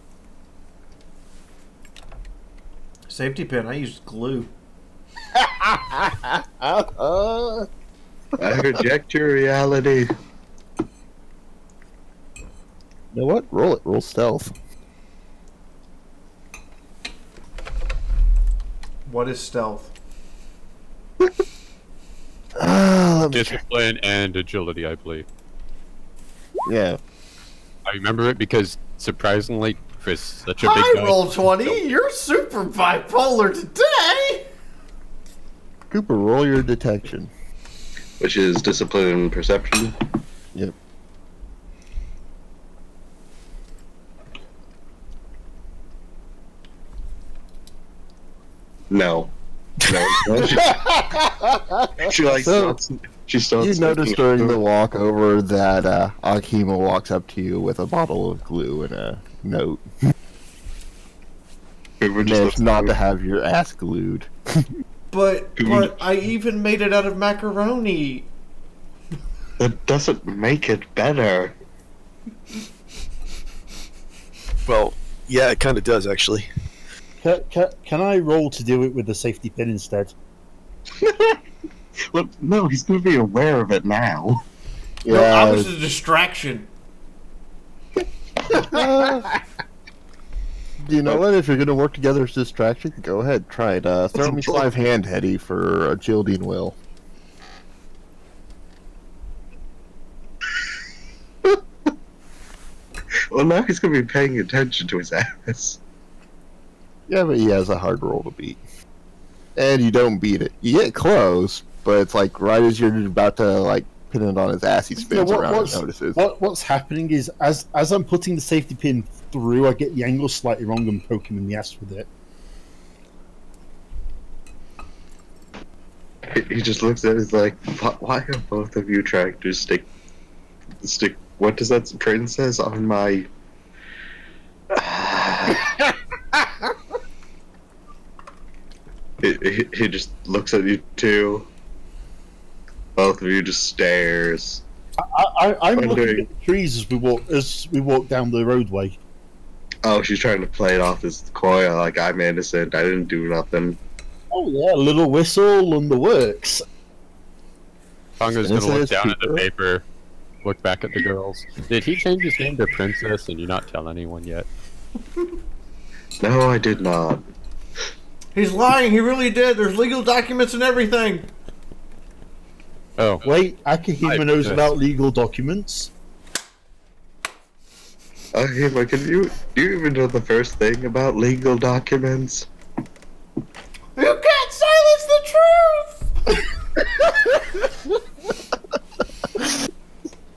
Safety pin? I used glue. I reject your reality. You know what? Roll it. Roll stealth. What is stealth? Discipline and agility, I believe. Yeah. I remember it because, surprisingly, for such a big Hi, guy... Roll20! You're super bipolar today! Cooper, roll your detection. Which is discipline and perception. Yep. No. No. She like she starts. You notice during the walk over that Akima walks up to you with a bottle of glue and a note. It's not to have your ass glued. But I even made it out of macaroni. That doesn't make it better. Well, yeah, it kind of does, actually. Can I roll to do it with the safety pin instead? Well, no, he's going to be aware of it now. Yeah. No, I was a distraction. You know what? If you're going to work together as distraction, go ahead, try it. Throw me 5 hand, Hetty, for agility and will. Well, now he's going to be paying attention to his ass. Yeah, but he has a hard roll to beat. And you don't beat it. You get close, but it's like right as you're about to like pin it on his ass, he spins around and notices. What's happening is, as I'm putting the safety pin through, I get the angle slightly wrong and poke him in the ass with it. He just looks at it, he's like, why are both of you trying to stick, what does that princess on my... He just looks at you two. Both of you just stares. I'm looking at the trees as we walk down the roadway. Oh, she's trying to play it off as coy, like I'm innocent, I didn't do nothing. Oh yeah, a little whistle and the works. Tonga's gonna look down at the paper, look back at the girls. Did he change his name to Princess and you not tell anyone yet? No, I did not. He's lying, he really did. There's legal documents and everything. Oh. Wait, Akihima knows about legal documents. Akihima, do you even know the first thing about legal documents? You can't silence the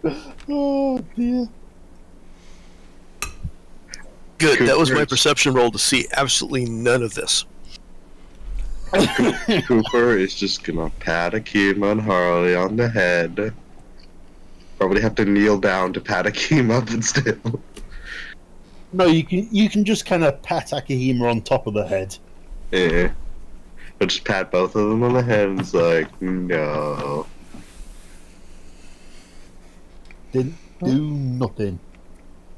truth! Oh dear. Good, that was my perception roll to see absolutely none of this. Cooper is just gonna pat Akima and Harley on the head. Probably have to kneel down to pat Akima, but still. No, you can just kind of pat Akihima on top of the head. Yeah. But just pat both of them on the head and it's like, no. Didn't do nothing.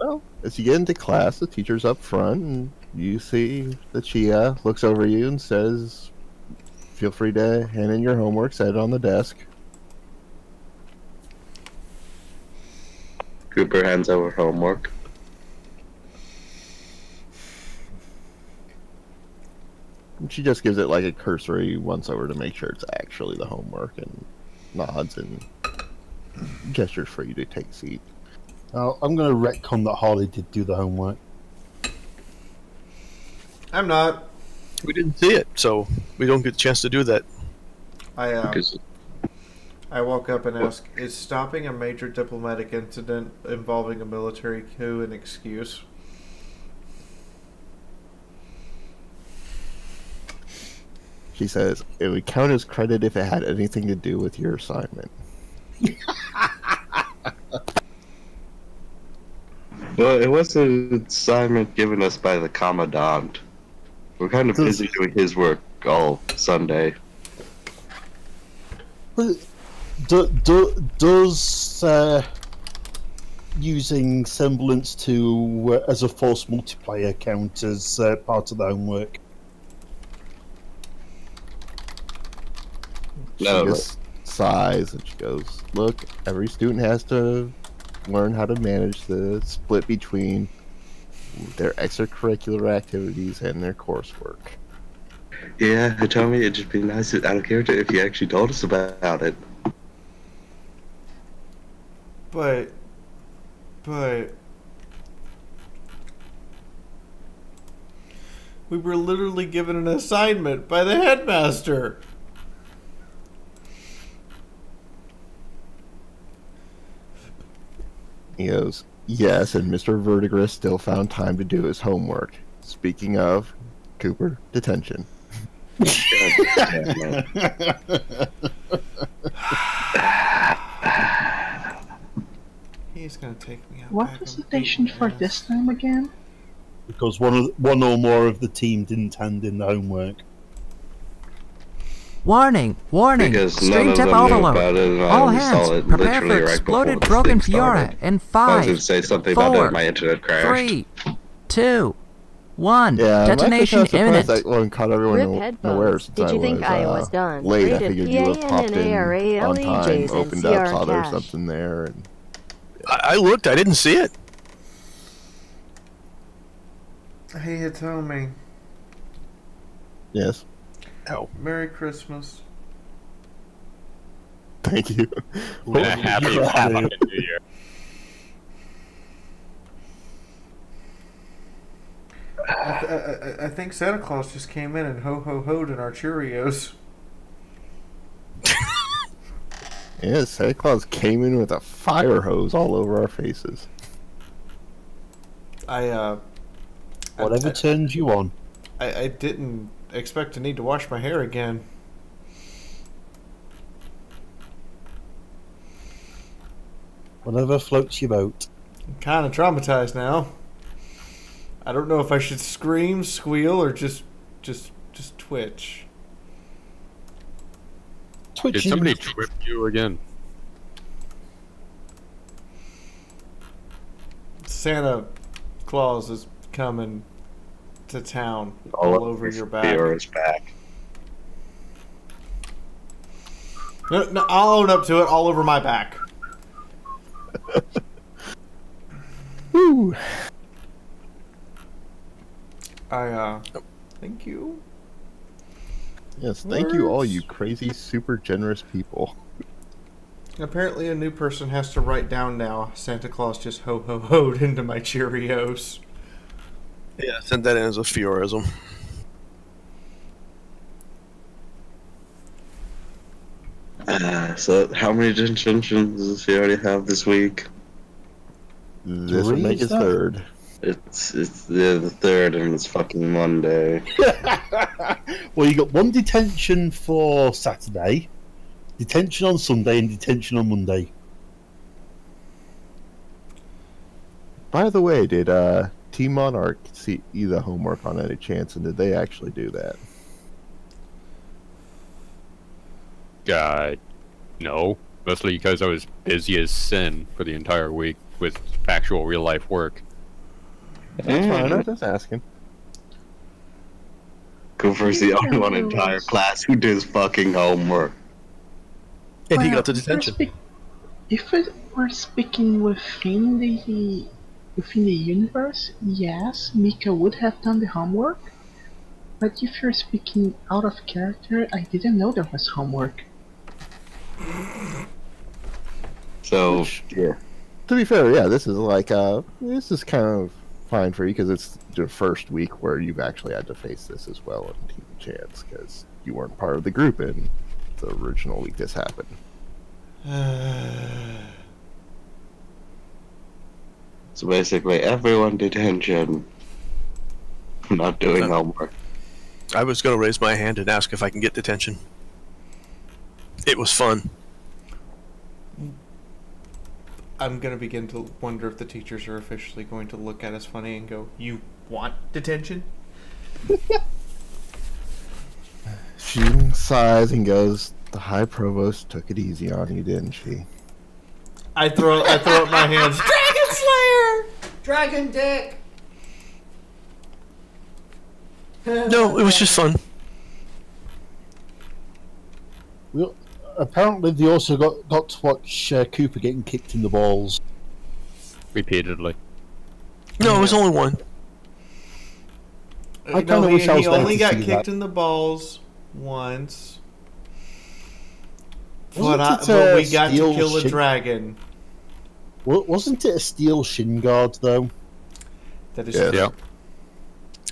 Well, as you get into class, the teacher's up front, and you see that she looks over you and says, feel free to hand in your homework, set it on the desk. Cooper hands over homework. And she just gives it like a cursory once over to make sure it's actually the homework, and nods and gestures for you to take a seat. I'm going to retcon that Harley did do the homework. I'm not. We didn't see it, so we don't get a chance to do that. I woke up and asked, is stopping a major diplomatic incident involving a military coup an excuse? She says, it would count as credit if it had anything to do with your assignment. Well, it was an assignment given us by the Commandant. We're kind of busy doing his work all Sunday. Does using semblance to as a force multiplier count as part of the homework? She just sighs and she goes, look, every student has to learn how to manage the split between their extracurricular activities and their coursework. Yeah, tell me it'd just be nice out of character if you actually told us about it. But we were literally given an assignment by the headmaster. He goes, yes, and Mr. Verdigris still found time to do his homework. Speaking of, Cooper, detention. He's gonna take me out. What was the station for this time again? Because one or more of the team didn't hand in the homework. Warning! Warning! Because Stream tip overload. All hands, prepare for right exploded before broken this thing Fiaura started. in I was 5, going to say something about 4, that. My internet crashed. 3, 2, 1. Yeah, Detonation imminent. That one caught everyone Rip unawares. headphones. Did you think Iowa's done? Late, I Rated figured you would have popped in on time, PANNARALEJs and opened up, saw there was CR something there, and I looked, I didn't see it. Hey, Hitomi. yes. Oh. Merry Christmas. Thank you. And a happy fucking New Year. I think Santa Claus just came in and ho-ho-ho'd in our Cheerios. Yeah, Santa Claus came in with a fire hose all over our faces. Whatever turns you on. I didn't expect to need to wash my hair again. Whatever floats your boat. I'm kind of traumatized now. I don't know if I should scream, squeal, or just twitch. Did somebody trip you again? Santa Claus is coming to town all over your back. Fiora's back. No, I'll own up to it. All over my back. Woo! Thank you. Yes, thank you all you crazy, super generous people. Apparently a new person has to write down now, Santa Claus just ho-ho-ho'd into my Cheerios. Yeah, send that in as a Fiauraism. So how many detentions does he already have this week? This will make his third. It's the third, and it's fucking Monday. Well, you got one detention for Saturday, detention on Sunday, and detention on Monday. By the way, did Team Monarch see the homework on any chance, and did they actually do that? No. Mostly because I was busy as sin for the entire week with actual real life work. That's fine, I'm just asking. Cooper's the only one in entire class who does fucking homework. And he got the detention. If we're speaking within the universe, yes, Mika would have done the homework. But if you're speaking out of character, I didn't know there was homework. So, yeah. To be fair, yeah, this is like this is kind of fine for you because it's the first week where you've actually had to face this as well in Team Chance because you weren't part of the group in the original week this happened. So basically, everyone detention. Not doing homework. I was going to raise my hand and ask if I can get detention. It was fun. I'm going to begin to wonder if the teachers are officially going to look at us funny and go, "You want detention?" She sighs and goes, "The High Provost took it easy on you, didn't she?" I throw up my hands. Dragon Slayer! Dragon Dick! No, it was just fun. Well, apparently they also got to watch Cooper getting kicked in the balls. repeatedly. No, it was only one. I kinda wish I was he there only to got see kicked that. in the balls once. Wasn't But it, we got to steel kill a shin- dragon. Wasn't it a steel shin guard, though? That is Yeah. true. Yeah.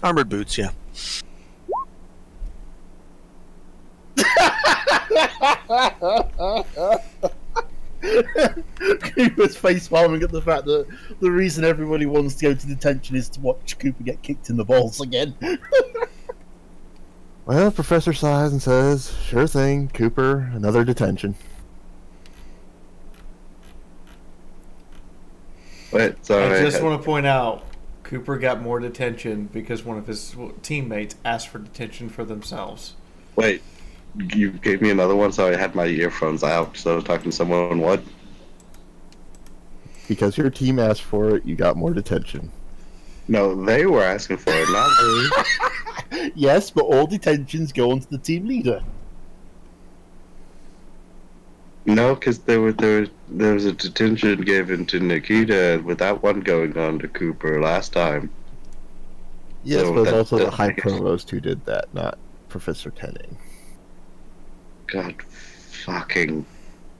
Armored boots, yeah. Cooper's face palming at the fact that the reason everybody wants to go to detention is to watch Cooper get kicked in the balls again. Well, Professor sighs and says, "Sure thing, Cooper. Another detention." Wait, sorry. I just want to point out, Cooper got more detention because one of his teammates asked for detention for themselves. Wait, you gave me another one, so I had my earphones out, so I was talking to someone. What? Because your team asked for it, you got more detention. No, they were asking for it, not me. Yes, but all detentions go on to the team leader. No, because there was a detention given to Nikita with that one going on to Cooper last time. Yes, So but that- also the that- High Provost who did that, not Professor Tenning. God fucking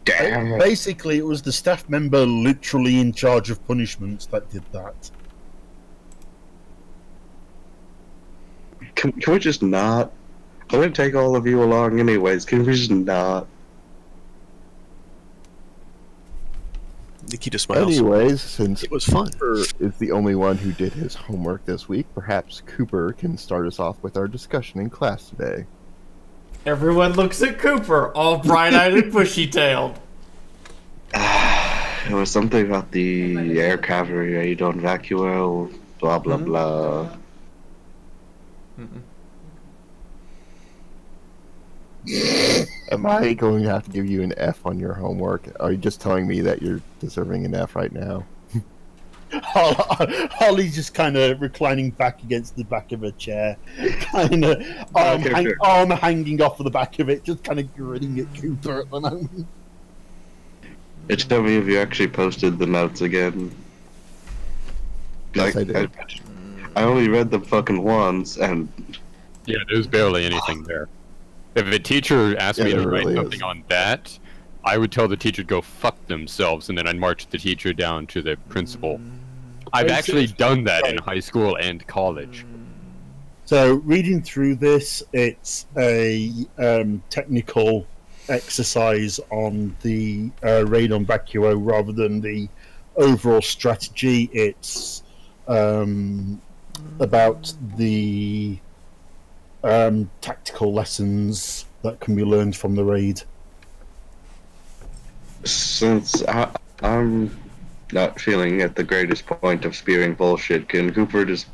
damn it. Basically, it was the staff member literally in charge of punishments that did that. Can we just not? I'm gonna take all of you along anyways. Can we just not? Nikita smiles. Anyways, since It was fun. Cooper is the only one who did his homework this week, perhaps Cooper can start us off with our discussion in class today. Everyone looks at Cooper, all bright-eyed and bushy-tailed. It was something about the air cavalry aid on Vacuo, blah blah blah. Am I going to have to give you an F on your homework? Are you just telling me that you're deserving an F right now? Holly's just kind of reclining back against the back of a chair, kind of arm hanging off of the back of it, just kind of grinning at Cooper at the moment. Tell me if you actually posted the notes again. Yes, I did. I only read them fucking once, and Yeah, there's barely anything there. If a teacher asked Yeah, me to there write really something is. on that, I would tell the teacher to go fuck themselves, and then I'd march the teacher down to the principal. I've actually done that in high school and college. So, reading through this, it's a technical exercise on the raid on Vacuo rather than the overall strategy. It's about the tactical lessons that can be learned from the raid. since I'm not feeling at the greatest point of spewing bullshit, can Cooper just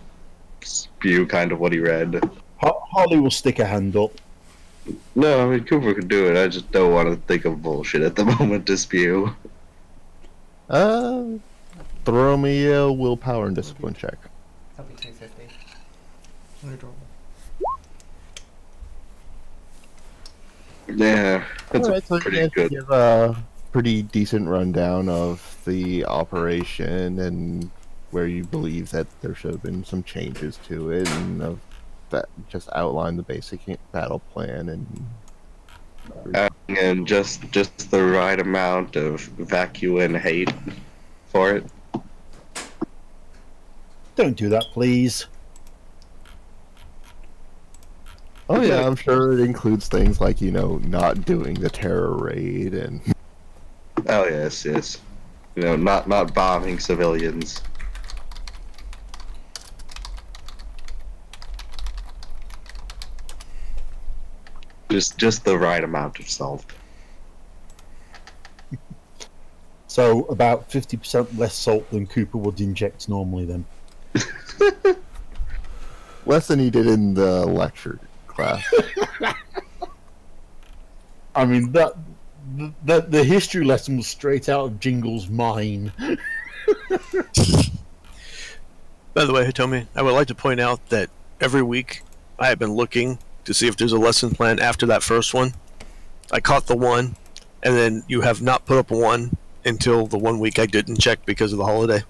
spew kind of what he read? Holly will stick a hand up. No, I mean, Cooper could do it. I just don't want to think of bullshit at the moment to spew. Throw me a willpower and discipline check. That'll be 250. Yeah, that's Alright, so pretty you good. give a pretty decent rundown of the operation and where you believe that there should have been some changes to it, and of that just outline the basic battle plan And just the right amount of vacuum and hate for it. Don't do that, please. Oh yeah, I'm sure it includes things like, you know, not doing the terror raid and Oh yes, yes. You know, not bombing civilians. Just the right amount of salt. So about 50% less salt than Cooper would inject normally then. less than he did in the lecture class. I mean, the history lesson was straight out of Jingle's mine. By the way, Hitomi, I would like to point out that every week I have been looking to see if there's a lesson plan after that first one. I caught the one, and then you have not put up one until the 1 week I didn't check because of the holiday.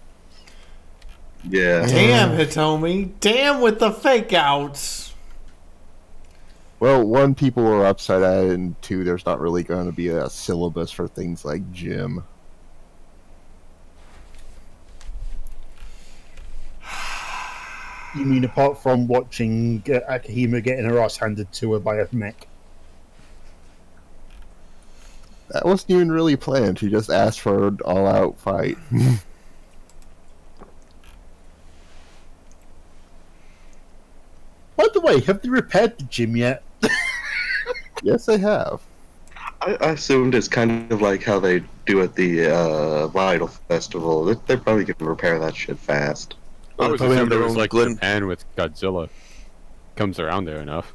Yeah. Damn, Hitomi. Damn with the fake outs. Well, one, people were upset at it, and two, there's not really going to be a syllabus for things like gym. You mean apart from watching Akihima getting her ass handed to her by a mech? That wasn't even really planned. She just asked for an all-out fight. By the way, have they repaired the gym yet? Yes, they have. I assumed it's kind of like how they do at the Vital Festival. They're probably going to repair that shit fast. I always Probably have assumed it their was own like Glen- Japan with Godzilla. Comes around there enough.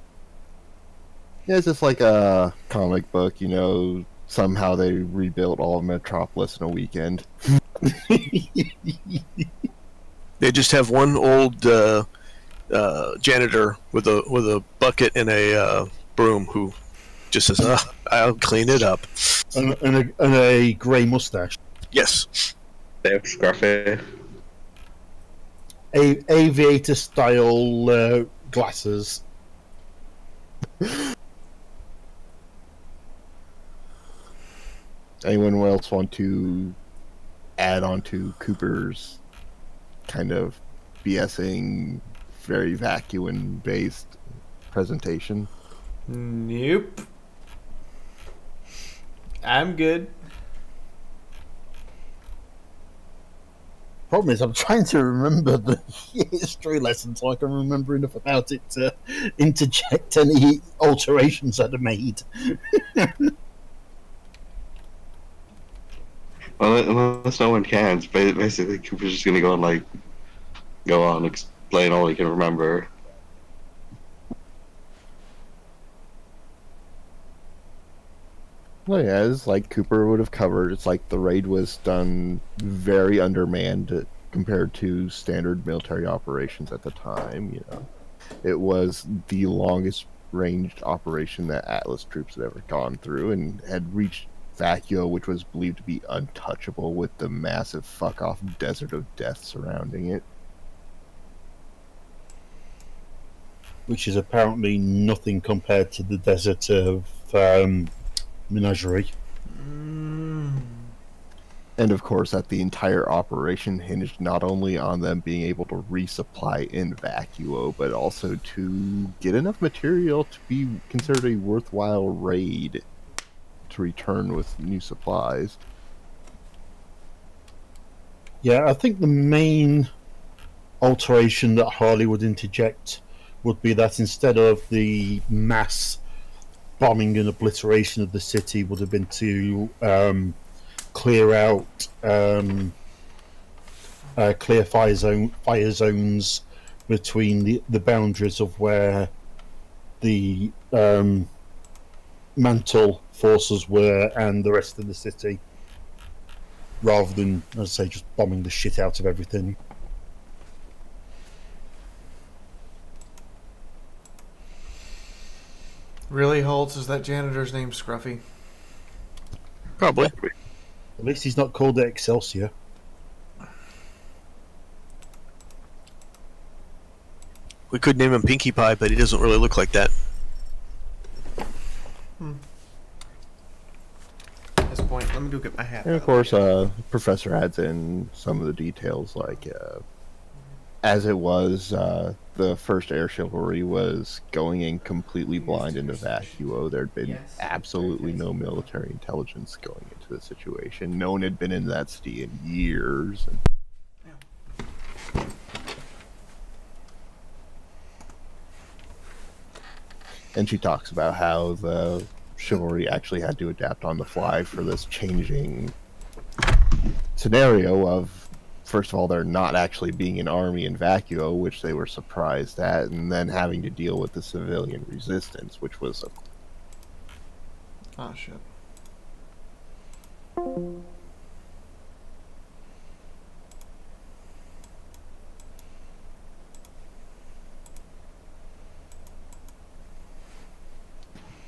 Yeah, it's just like a comic book, you know. Somehow they rebuilt all of Metropolis in a weekend. They just have one old janitor with a bucket and a broom who just says, "I'll clean it up." and a grey mustache. Yes. They have Scruffy. Aviator style glasses. Anyone else want to add on to Cooper's kind of BSing, very vacuum-based presentation? Nope. I'm good. Problem is, I'm trying to remember the history lesson so I can remember enough about it to interject any alterations I'd have made. Well, unless no one can, it's basically Cooper's just going to go on, explain all he can remember. Well, yeah, it's like Cooper would have covered. It's like the raid was done very undermanned compared to standard military operations at the time. You know, it was the longest ranged operation that Atlas troops had ever gone through, and had reached Vacuo, which was believed to be untouchable with the massive fuck-off desert of death surrounding it. Which is apparently nothing compared to the desert of Menagerie. And of course, that the entire operation hinged not only on them being able to resupply in Vacuo, but also to get enough material to be considered a worthwhile raid to return with new supplies. Yeah, I think the main alteration that Harley would interject would be that instead of the mass bombing and obliteration of the city, would have been to clear out clear fire zones between the boundaries of where the Mantle forces were and the rest of the city, rather than, as I say, just bombing the shit out of everything. Really, Holtz? Is that janitor's name Scruffy? Probably. At least he's not called Excelsior. We could name him Pinkie Pie, but he doesn't really look like that. At this point, let me go get my hat. And of course, Professor adds in some of the details, like, as it was, the first air chivalry was going in completely blind into Vacuo. There'd been absolutely no military intelligence going into the situation. No one had been in that city in years. And she talks about how the chivalry actually had to adapt on the fly for this changing scenario of, first of all, there not actually being an army in Vacuo, which they were surprised at, and then having to deal with the civilian resistance, which was Oh, shit.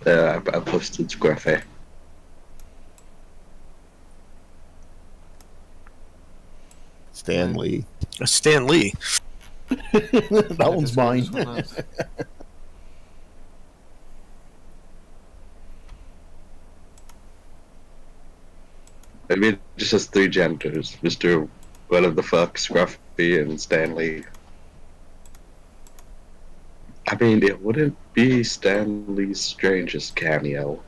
I posted Scruffy. Stanley. Stanley. That one's mine. Maybe it just has 3 genders: Mr. Whatever the fuck, Scruffy, and Stanley. I mean, it wouldn't be Stanley's strangest cameo.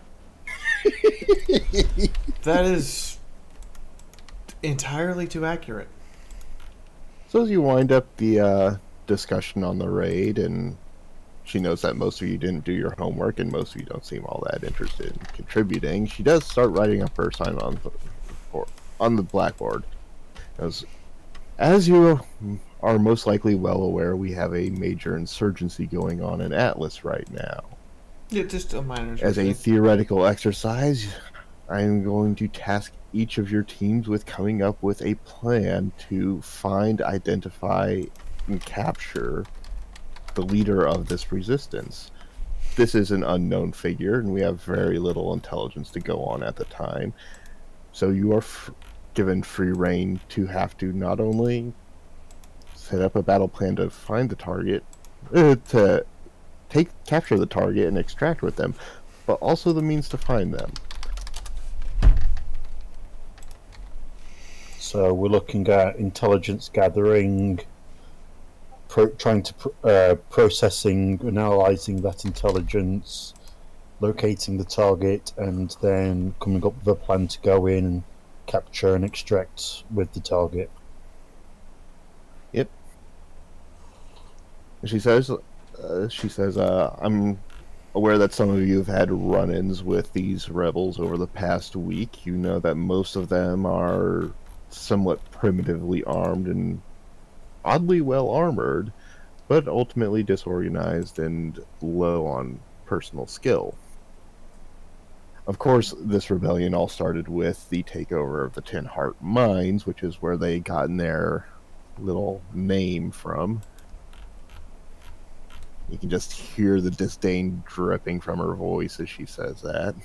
That is entirely too accurate. So as you wind up the discussion on the raid, and she knows that most of you didn't do your homework, and most of you don't seem all that interested in contributing, she does start writing up her assignment on the blackboard. As you are most likely well aware, we have a major insurgency going on in Atlas right now. Yeah, just a minor. As a theoretical exercise, I am going to task each of your teams with coming up with a plan to find, identify, and capture the leader of this resistance. This is an unknown figure, and we have very little intelligence to go on at the time. So you are given free reign to have to not only set up a battle plan to find the target, to capture the target and extract with them, but also the means to find them. So we're looking at intelligence gathering, processing, analyzing that intelligence, locating the target, and then coming up with a plan to go in and capture and extract with the target. Yep. She says, I'm aware that some of you have had run-ins with these rebels over the past week. You know that most of them are somewhat primitively armed and oddly well armored, but ultimately disorganized and low on personal skill. Of course, this rebellion all started with the takeover of the Tin Heart Mines, which is where they gotten their little name from. You can just hear the disdain dripping from her voice as she says that.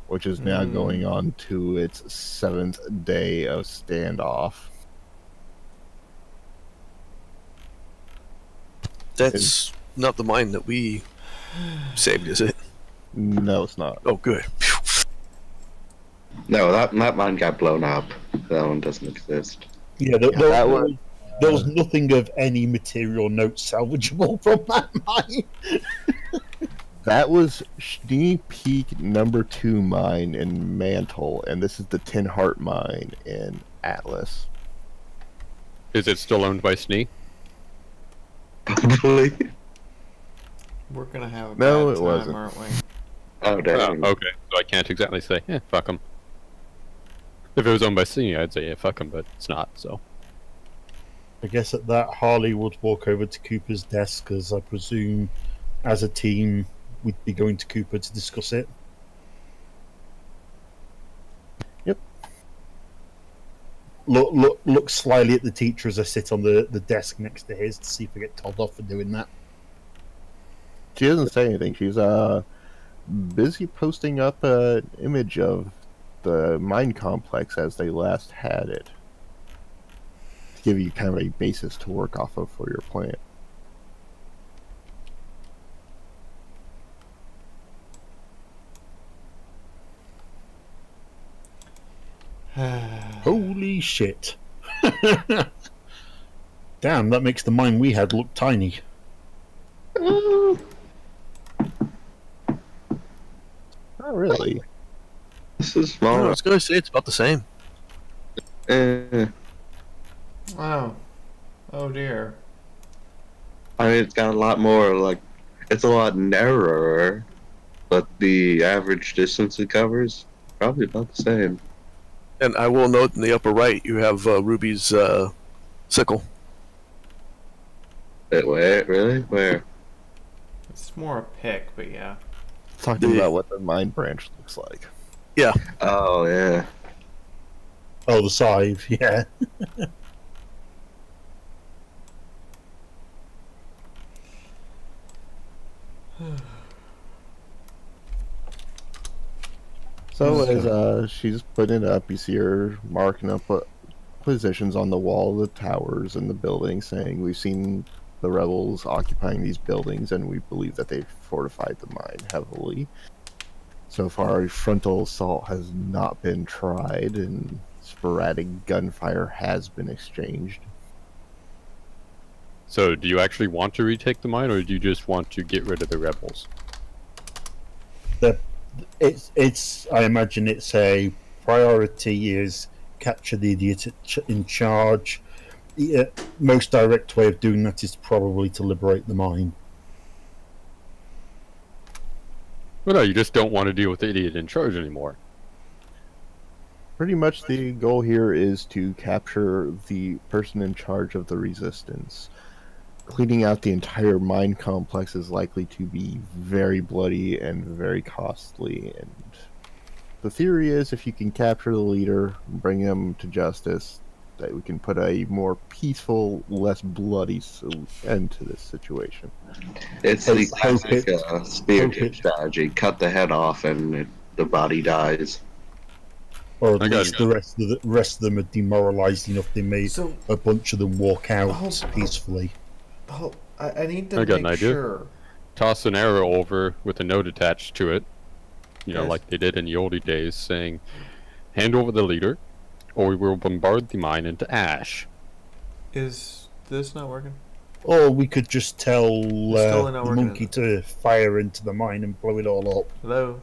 Which is now going on to its 7th day of standoff. That's not the mine that we saved, is it? No, it's not. Oh, good. No, that mine got blown up. That one doesn't exist. Yeah, there was nothing of any material note salvageable from that mine. That was Sneak Peak number 2 mine in Mantle, and this is the Tin Heart mine in Atlas. Is it still owned by Snee? Probably. We're gonna have a No, bad it time, wasn't. aren't we? Oh, damn. Okay, so I can't exactly say, fuck them. If it was owned by Snee, I'd say, fuck them, but it's not, so. I guess at that, Harley would walk over to Cooper's desk, as I presume, as a team, we'd be going to Cooper to discuss it. Yep. Look slyly at the teacher as I sit on the desk next to his to see if I get told off for doing that. She doesn't say anything. She's busy posting up an image of the mine complex as they last had it, to give you kind of a basis to work off of for your plan. Holy shit. Damn, that makes the mine we had look tiny. Not really. This is small. I was going to say it's about the same. Wow. Oh dear. I mean, it's got a lot more, like, it's a lot narrower, but the average distance it covers, probably about the same. And I will note in the upper right, you have Ruby's sickle. Wait, really? Where? It's more a pick, but yeah. Talking about what the mine branch looks like. Yeah. Oh, yeah. Oh, the scythe, yeah. So as she's putting it up, you see her marking up positions on the wall of the towers and the buildings saying we've seen the rebels occupying these buildings and we believe that they've fortified the mine heavily. So far, frontal assault has not been tried and sporadic gunfire has been exchanged. So, do you actually want to retake the mine, or do you just want to get rid of the rebels? I imagine it's a priority is capture the idiot in charge. The most direct way of doing that is probably to liberate the mine. Well, no, you just don't want to deal with the idiot in charge anymore. Pretty much the goal here is to capture the person in charge of the resistance. Cleaning out the entire mine complex is likely to be very bloody and very costly, and the theory is if you can capture the leader, bring him to justice, that we can put a more peaceful, less bloody end to this situation. It's the classic spearhead strategy. Cut the head off and the body dies. Or at least the rest of them are demoralized enough they made a bunch of them walk out peacefully. I need to I got an make idea. sure. Toss an arrow over with a note attached to it, you know, like they did in the oldie days, saying, hand over the leader, or we will bombard the mine into ash. Is this not working? Or we could just tell the monkey to fire into the mine and blow it all up. Hello?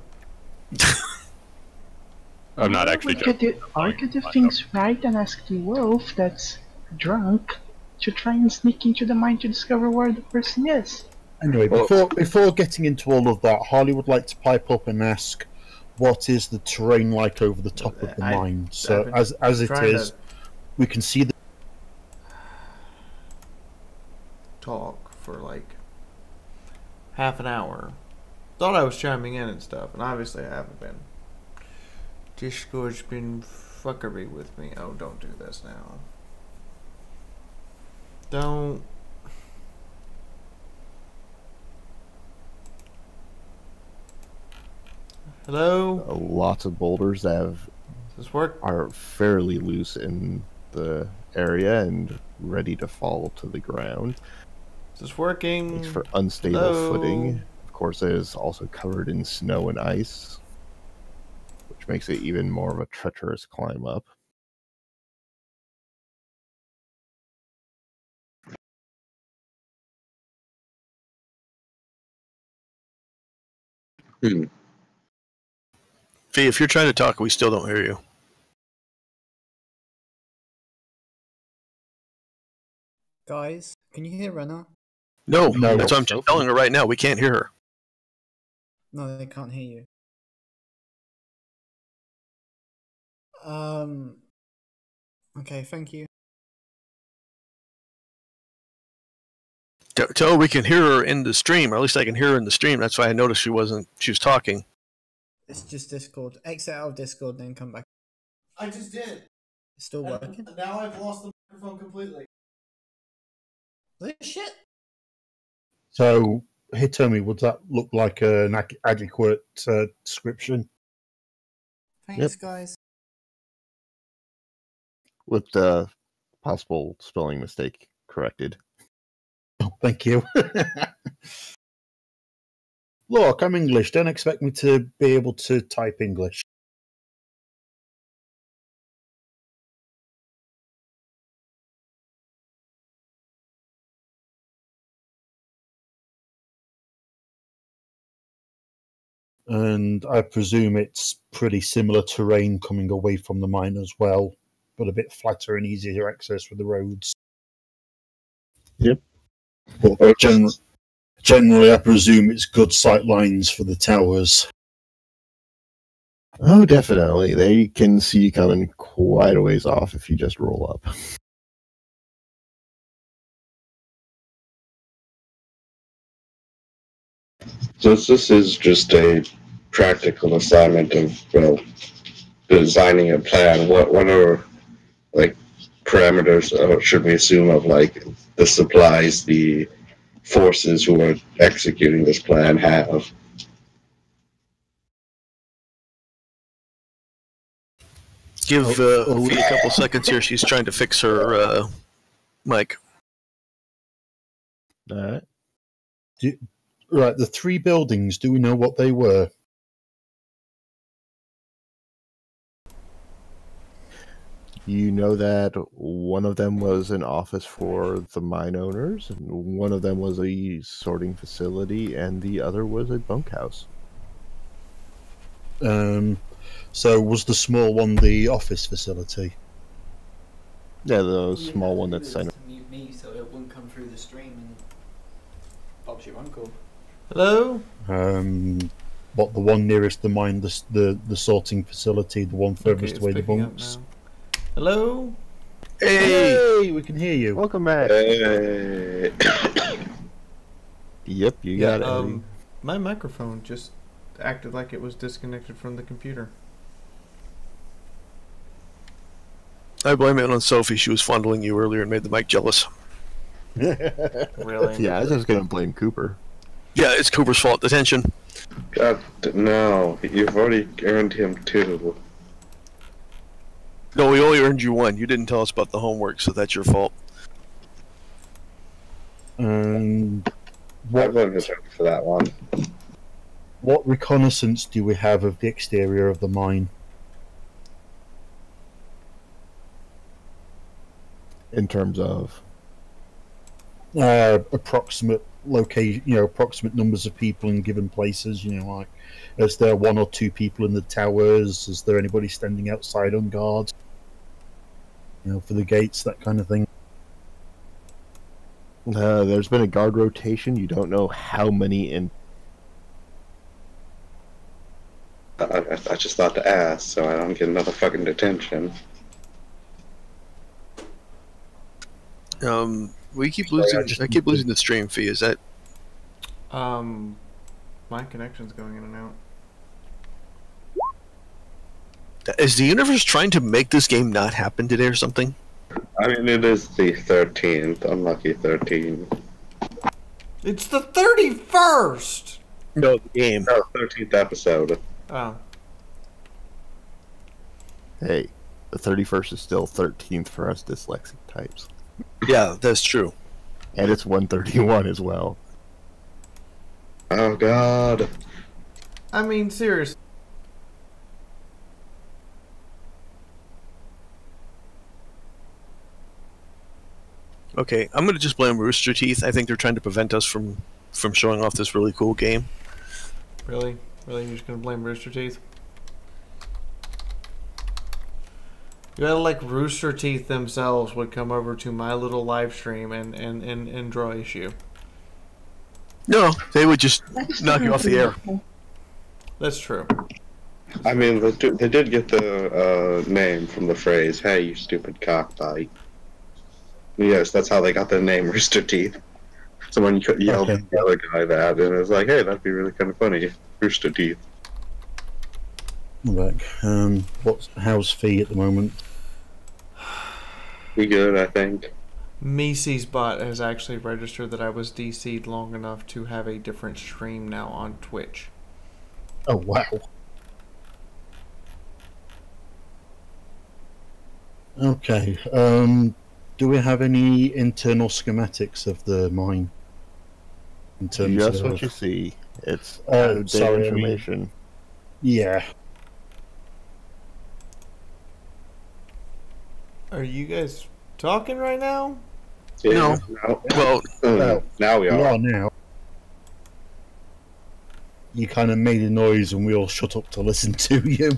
I'm not actually joking. I could do things right and ask the wolf that's drunk to try and sneak into the mine to discover where the person is. Anyway, before getting into all of that, Harley would like to pipe up and ask, what is the terrain like over the top of the mine? So as it is, we can see the talk for like half an hour. Thought I was chiming in and stuff, and obviously I haven't been. Discord's been fuckery with me. Oh, don't do this now. Don't. Hello? Lots of boulders that are fairly loose in the area and ready to fall to the ground. Is this working? Thanks for unstable footing. Of course, it is also covered in snow and ice, which makes it even more of a treacherous climb up. Fee, if you're trying to talk, we still don't hear you. Guys, can you hear Renna? No, that's what I'm telling her right now. We can't hear her. No, they can't hear you. Okay, thank you. Tell her we can hear her in the stream, or at least I can hear her in the stream. That's why I noticed she was talking. It's just Discord. Exit out of Discord, then come back. I just did. It's still working. Now I've lost the microphone completely. This shit. So, Hitomi, would that look like an adequate description? Thanks, guys. With the possible spelling mistake corrected. Oh, thank you. Look, I'm English. Don't expect me to be able to type English. And I presume it's pretty similar terrain coming away from the mine as well, but a bit flatter and easier to access with the roads. Yep. But generally, I presume it's good sight lines for the towers. Oh, definitely. They can see you coming quite a ways off if you just roll up. So this is just a practical assignment of, designing a plan. What are, parameters should we assume of, the supplies the forces who are executing this plan have? Give Fee a couple seconds here. She's trying to fix her mic. All right. Right, the 3 buildings, do we know what they were? You know that one of them was an office for the mine owners, and one of them was a sorting facility, and the other was a bunkhouse. So was the small one the office facility? Yeah, the small one that's center. Mute me so it wouldn't come through the stream and Bob's your uncle. Hello? What, the one nearest the mine, the sorting facility, the one furthest away the bunks? Hello? Hey, we can hear you. Welcome back. Hey. Yep, you got it. My microphone just acted like it was disconnected from the computer. I blame it on Sophie. She was fondling you earlier and made the mic jealous. Really? Yeah, I was just going to blame Cooper. Yeah, it's Cooper's fault. Detention. God, no. You've already earned him 2. No, we only earned you 1. You didn't tell us about the homework, so that's your fault. What was for that one? What reconnaissance do we have of the exterior of the mine? In terms of approximate location, approximate numbers of people in given places. Like, is there 1 or 2 people in the towers? Is there anybody standing outside on guard? For the gates, that kind of thing. There's been a guard rotation. You don't know how many in. I just thought to ask, so I don't get another fucking detention. We keep losing. I keep losing the stream fee. Is that? My connection's going in and out. Is the universe trying to make this game not happen today or something? I mean, it is the 13th. Unlucky 13. It's the 31st! No, the game. No, 13th episode. Oh. Hey, the 31st is still 13th for us dyslexic types. Yeah, that's true. And it's 131 as well. Oh, God. I mean, seriously. Okay, I'm gonna just blame Rooster Teeth. I think they're trying to prevent us from showing off this really cool game. Really? Really? You're just gonna blame Rooster Teeth? You gotta like Rooster Teeth themselves would come over to my little live stream and draw issue. No, they would just knock you off the air. That's true. I mean, they did get the name from the phrase, "Hey, you stupid cockbite." Yes, that's how they got the name Rooster Teeth. Someone yelled at the other guy that, and it was like, "Hey, that'd be really kind of funny, Rooster Teeth." Like, how's Fee at the moment? Be good, I think. Macy's bot has actually registered that I was DC'd long enough to have a different stream now on Twitch. Oh, wow. Okay, do we have any internal schematics of the mine? In terms Just of what you see. It's sorry, information. Yeah. Are you guys talking right now? Yeah, no. Well, now we are. We are now. You kind of made a noise and we all shut up to listen to you.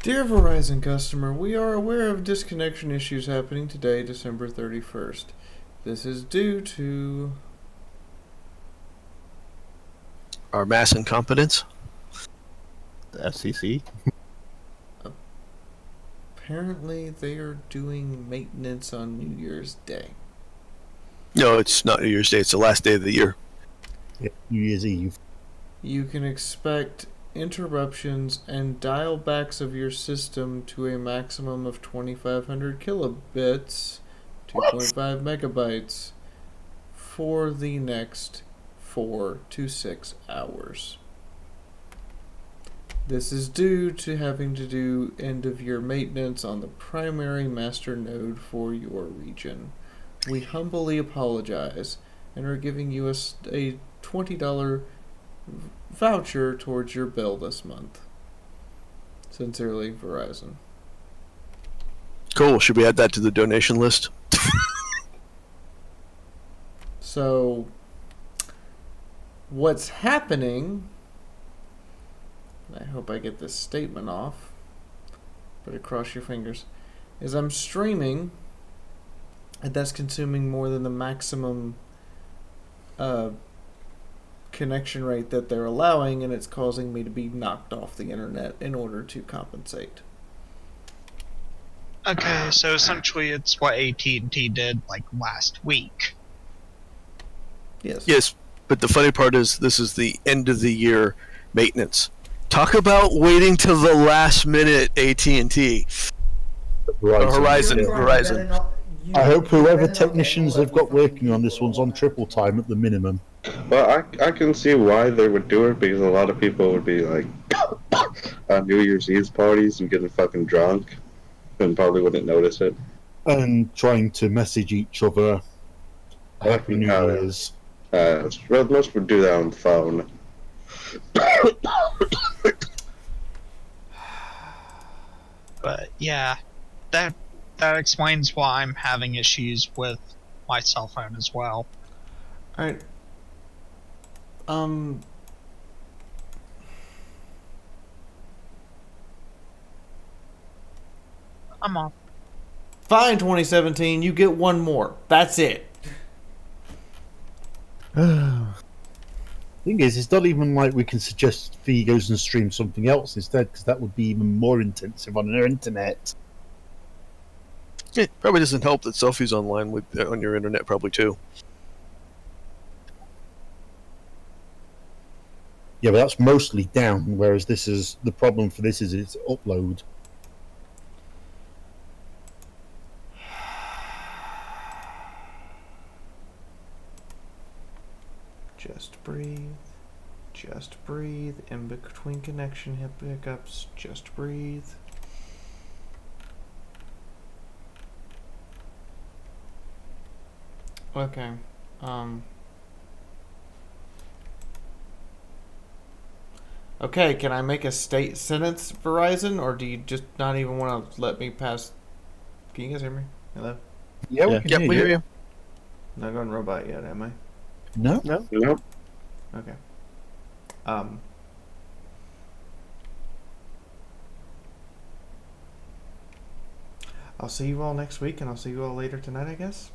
Dear Verizon customer, we are aware of disconnection issues happening today, December 31st. This is due to our mass incompetence. The FCC. Apparently they are doing maintenance on New Year's Day. No, it's not New Year's Day. It's the last day of the year. Yeah, New Year's Eve. You can expect interruptions and dial backs of your system to a maximum of 2500 kilobits, 2.5 megabytes. for the next 4 to 6 hours. This is due to having to do end-of-year maintenance on the primary master node for your region. We humbly apologize and are giving you a $20 voucher towards your bill this month. Sincerely, Verizon. Cool. Should we add that to the donation list? So, what's happening, I hope I get this statement off, better cross your fingers, is I'm streaming, and that's consuming more than the maximum connection rate that they're allowing, and it's causing me to be knocked off the internet in order to compensate. Okay, so essentially it's what AT&T did like last week. Yes. Yes, but the funny part is this is the end of the year maintenance. Talk about waiting till the last minute, AT&T. Verizon. I hope whoever technicians they've got working on this one's on triple time at the minimum. Well, I can see why they would do it, because a lot of people would be like on New Year's Eve parties and getting fucking drunk and probably wouldn't notice it. And trying to message each other Happy New Year's. Most would do that on the phone. But yeah, that explains why I'm having issues with my cell phone as well. Alright. I'm off. Fine, 2017, you get one more. That's it. Thing is, it's not even like we can suggest Fee goes and streams something else instead, because that would be even more intensive on our internet. It probably doesn't help that Selfie's online with on your internet, probably too. Yeah, but that's mostly down, whereas this is the problem for this is its upload. Just breathe. Just breathe. In between connection hiccups, just breathe. Okay. Okay, can I make a state sentence, Verizon, or do you just not even want to let me pass? Can you guys hear me? Hello? Yeah, we can hear you. Not going robot yet, am I? No. No. Okay. I'll see you all next week, and I'll see you all later tonight, I guess.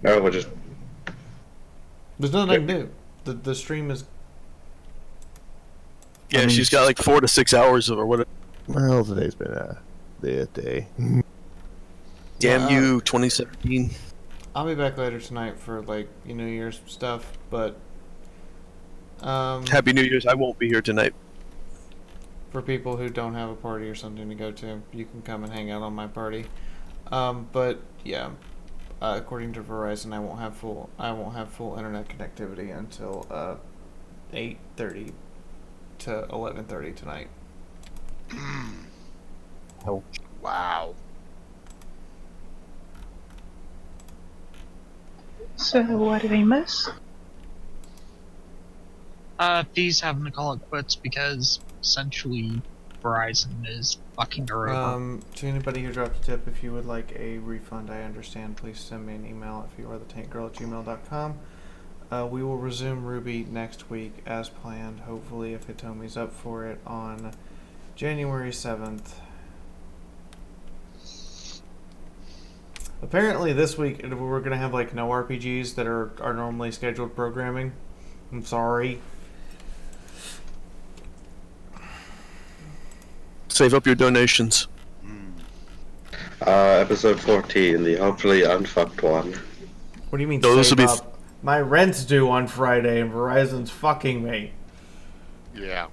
No, we'll just... There's nothing I can do. The stream is... Yeah, I mean, she's got like 4 to 6 hours of or whatever. Well, today's been a day. Damn you, 2017. I'll be back later tonight for like New Year's stuff, but Happy New Year's. I won't be here tonight. For people who don't have a party or something to go to, you can come and hang out on my party. But yeah, according to Verizon, I won't have full internet connectivity until 8:30 to 11:30 tonight. Oh. Wow. So what did I miss? Fee's having to call it quits because essentially Verizon is fucking her over. To anybody who dropped a tip, if you would like a refund, I understand. Please send me an email at fiaurathetantgirl@gmail.com. We will resume RWBY next week as planned. Hopefully, if Hitomi's up for it, on January 7th. Apparently this week we're going to have like no RPGs that are normally scheduled programming. I'm sorry. Save up your donations. Episode 14, the hopefully unfucked one. What do you mean those save will be up? My rent's due on Friday and Verizon's fucking me. Yeah.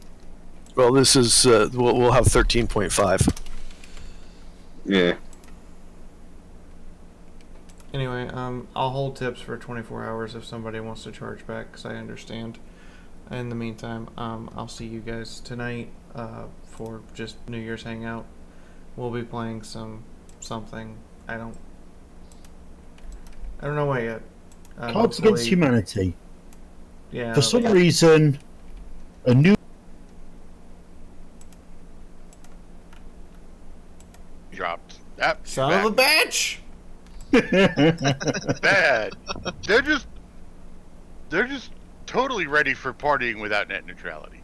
Well, this is we'll have 13.5. Yeah. Anyway, I'll hold tips for 24 hours if somebody wants to charge back, because I understand. In the meantime, I'll see you guys tonight for just New Year's hangout. We'll be playing something. I don't know what yet. Cards Against Humanity. Yeah. For some reason, a new dropped. That son of a bitch. Bad. They're just totally ready for partying without net neutrality.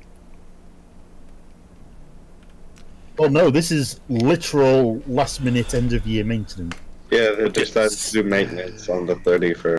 Oh no, this is literal last minute end of year maintenance. Yeah, they decided to do maintenance on the 31st.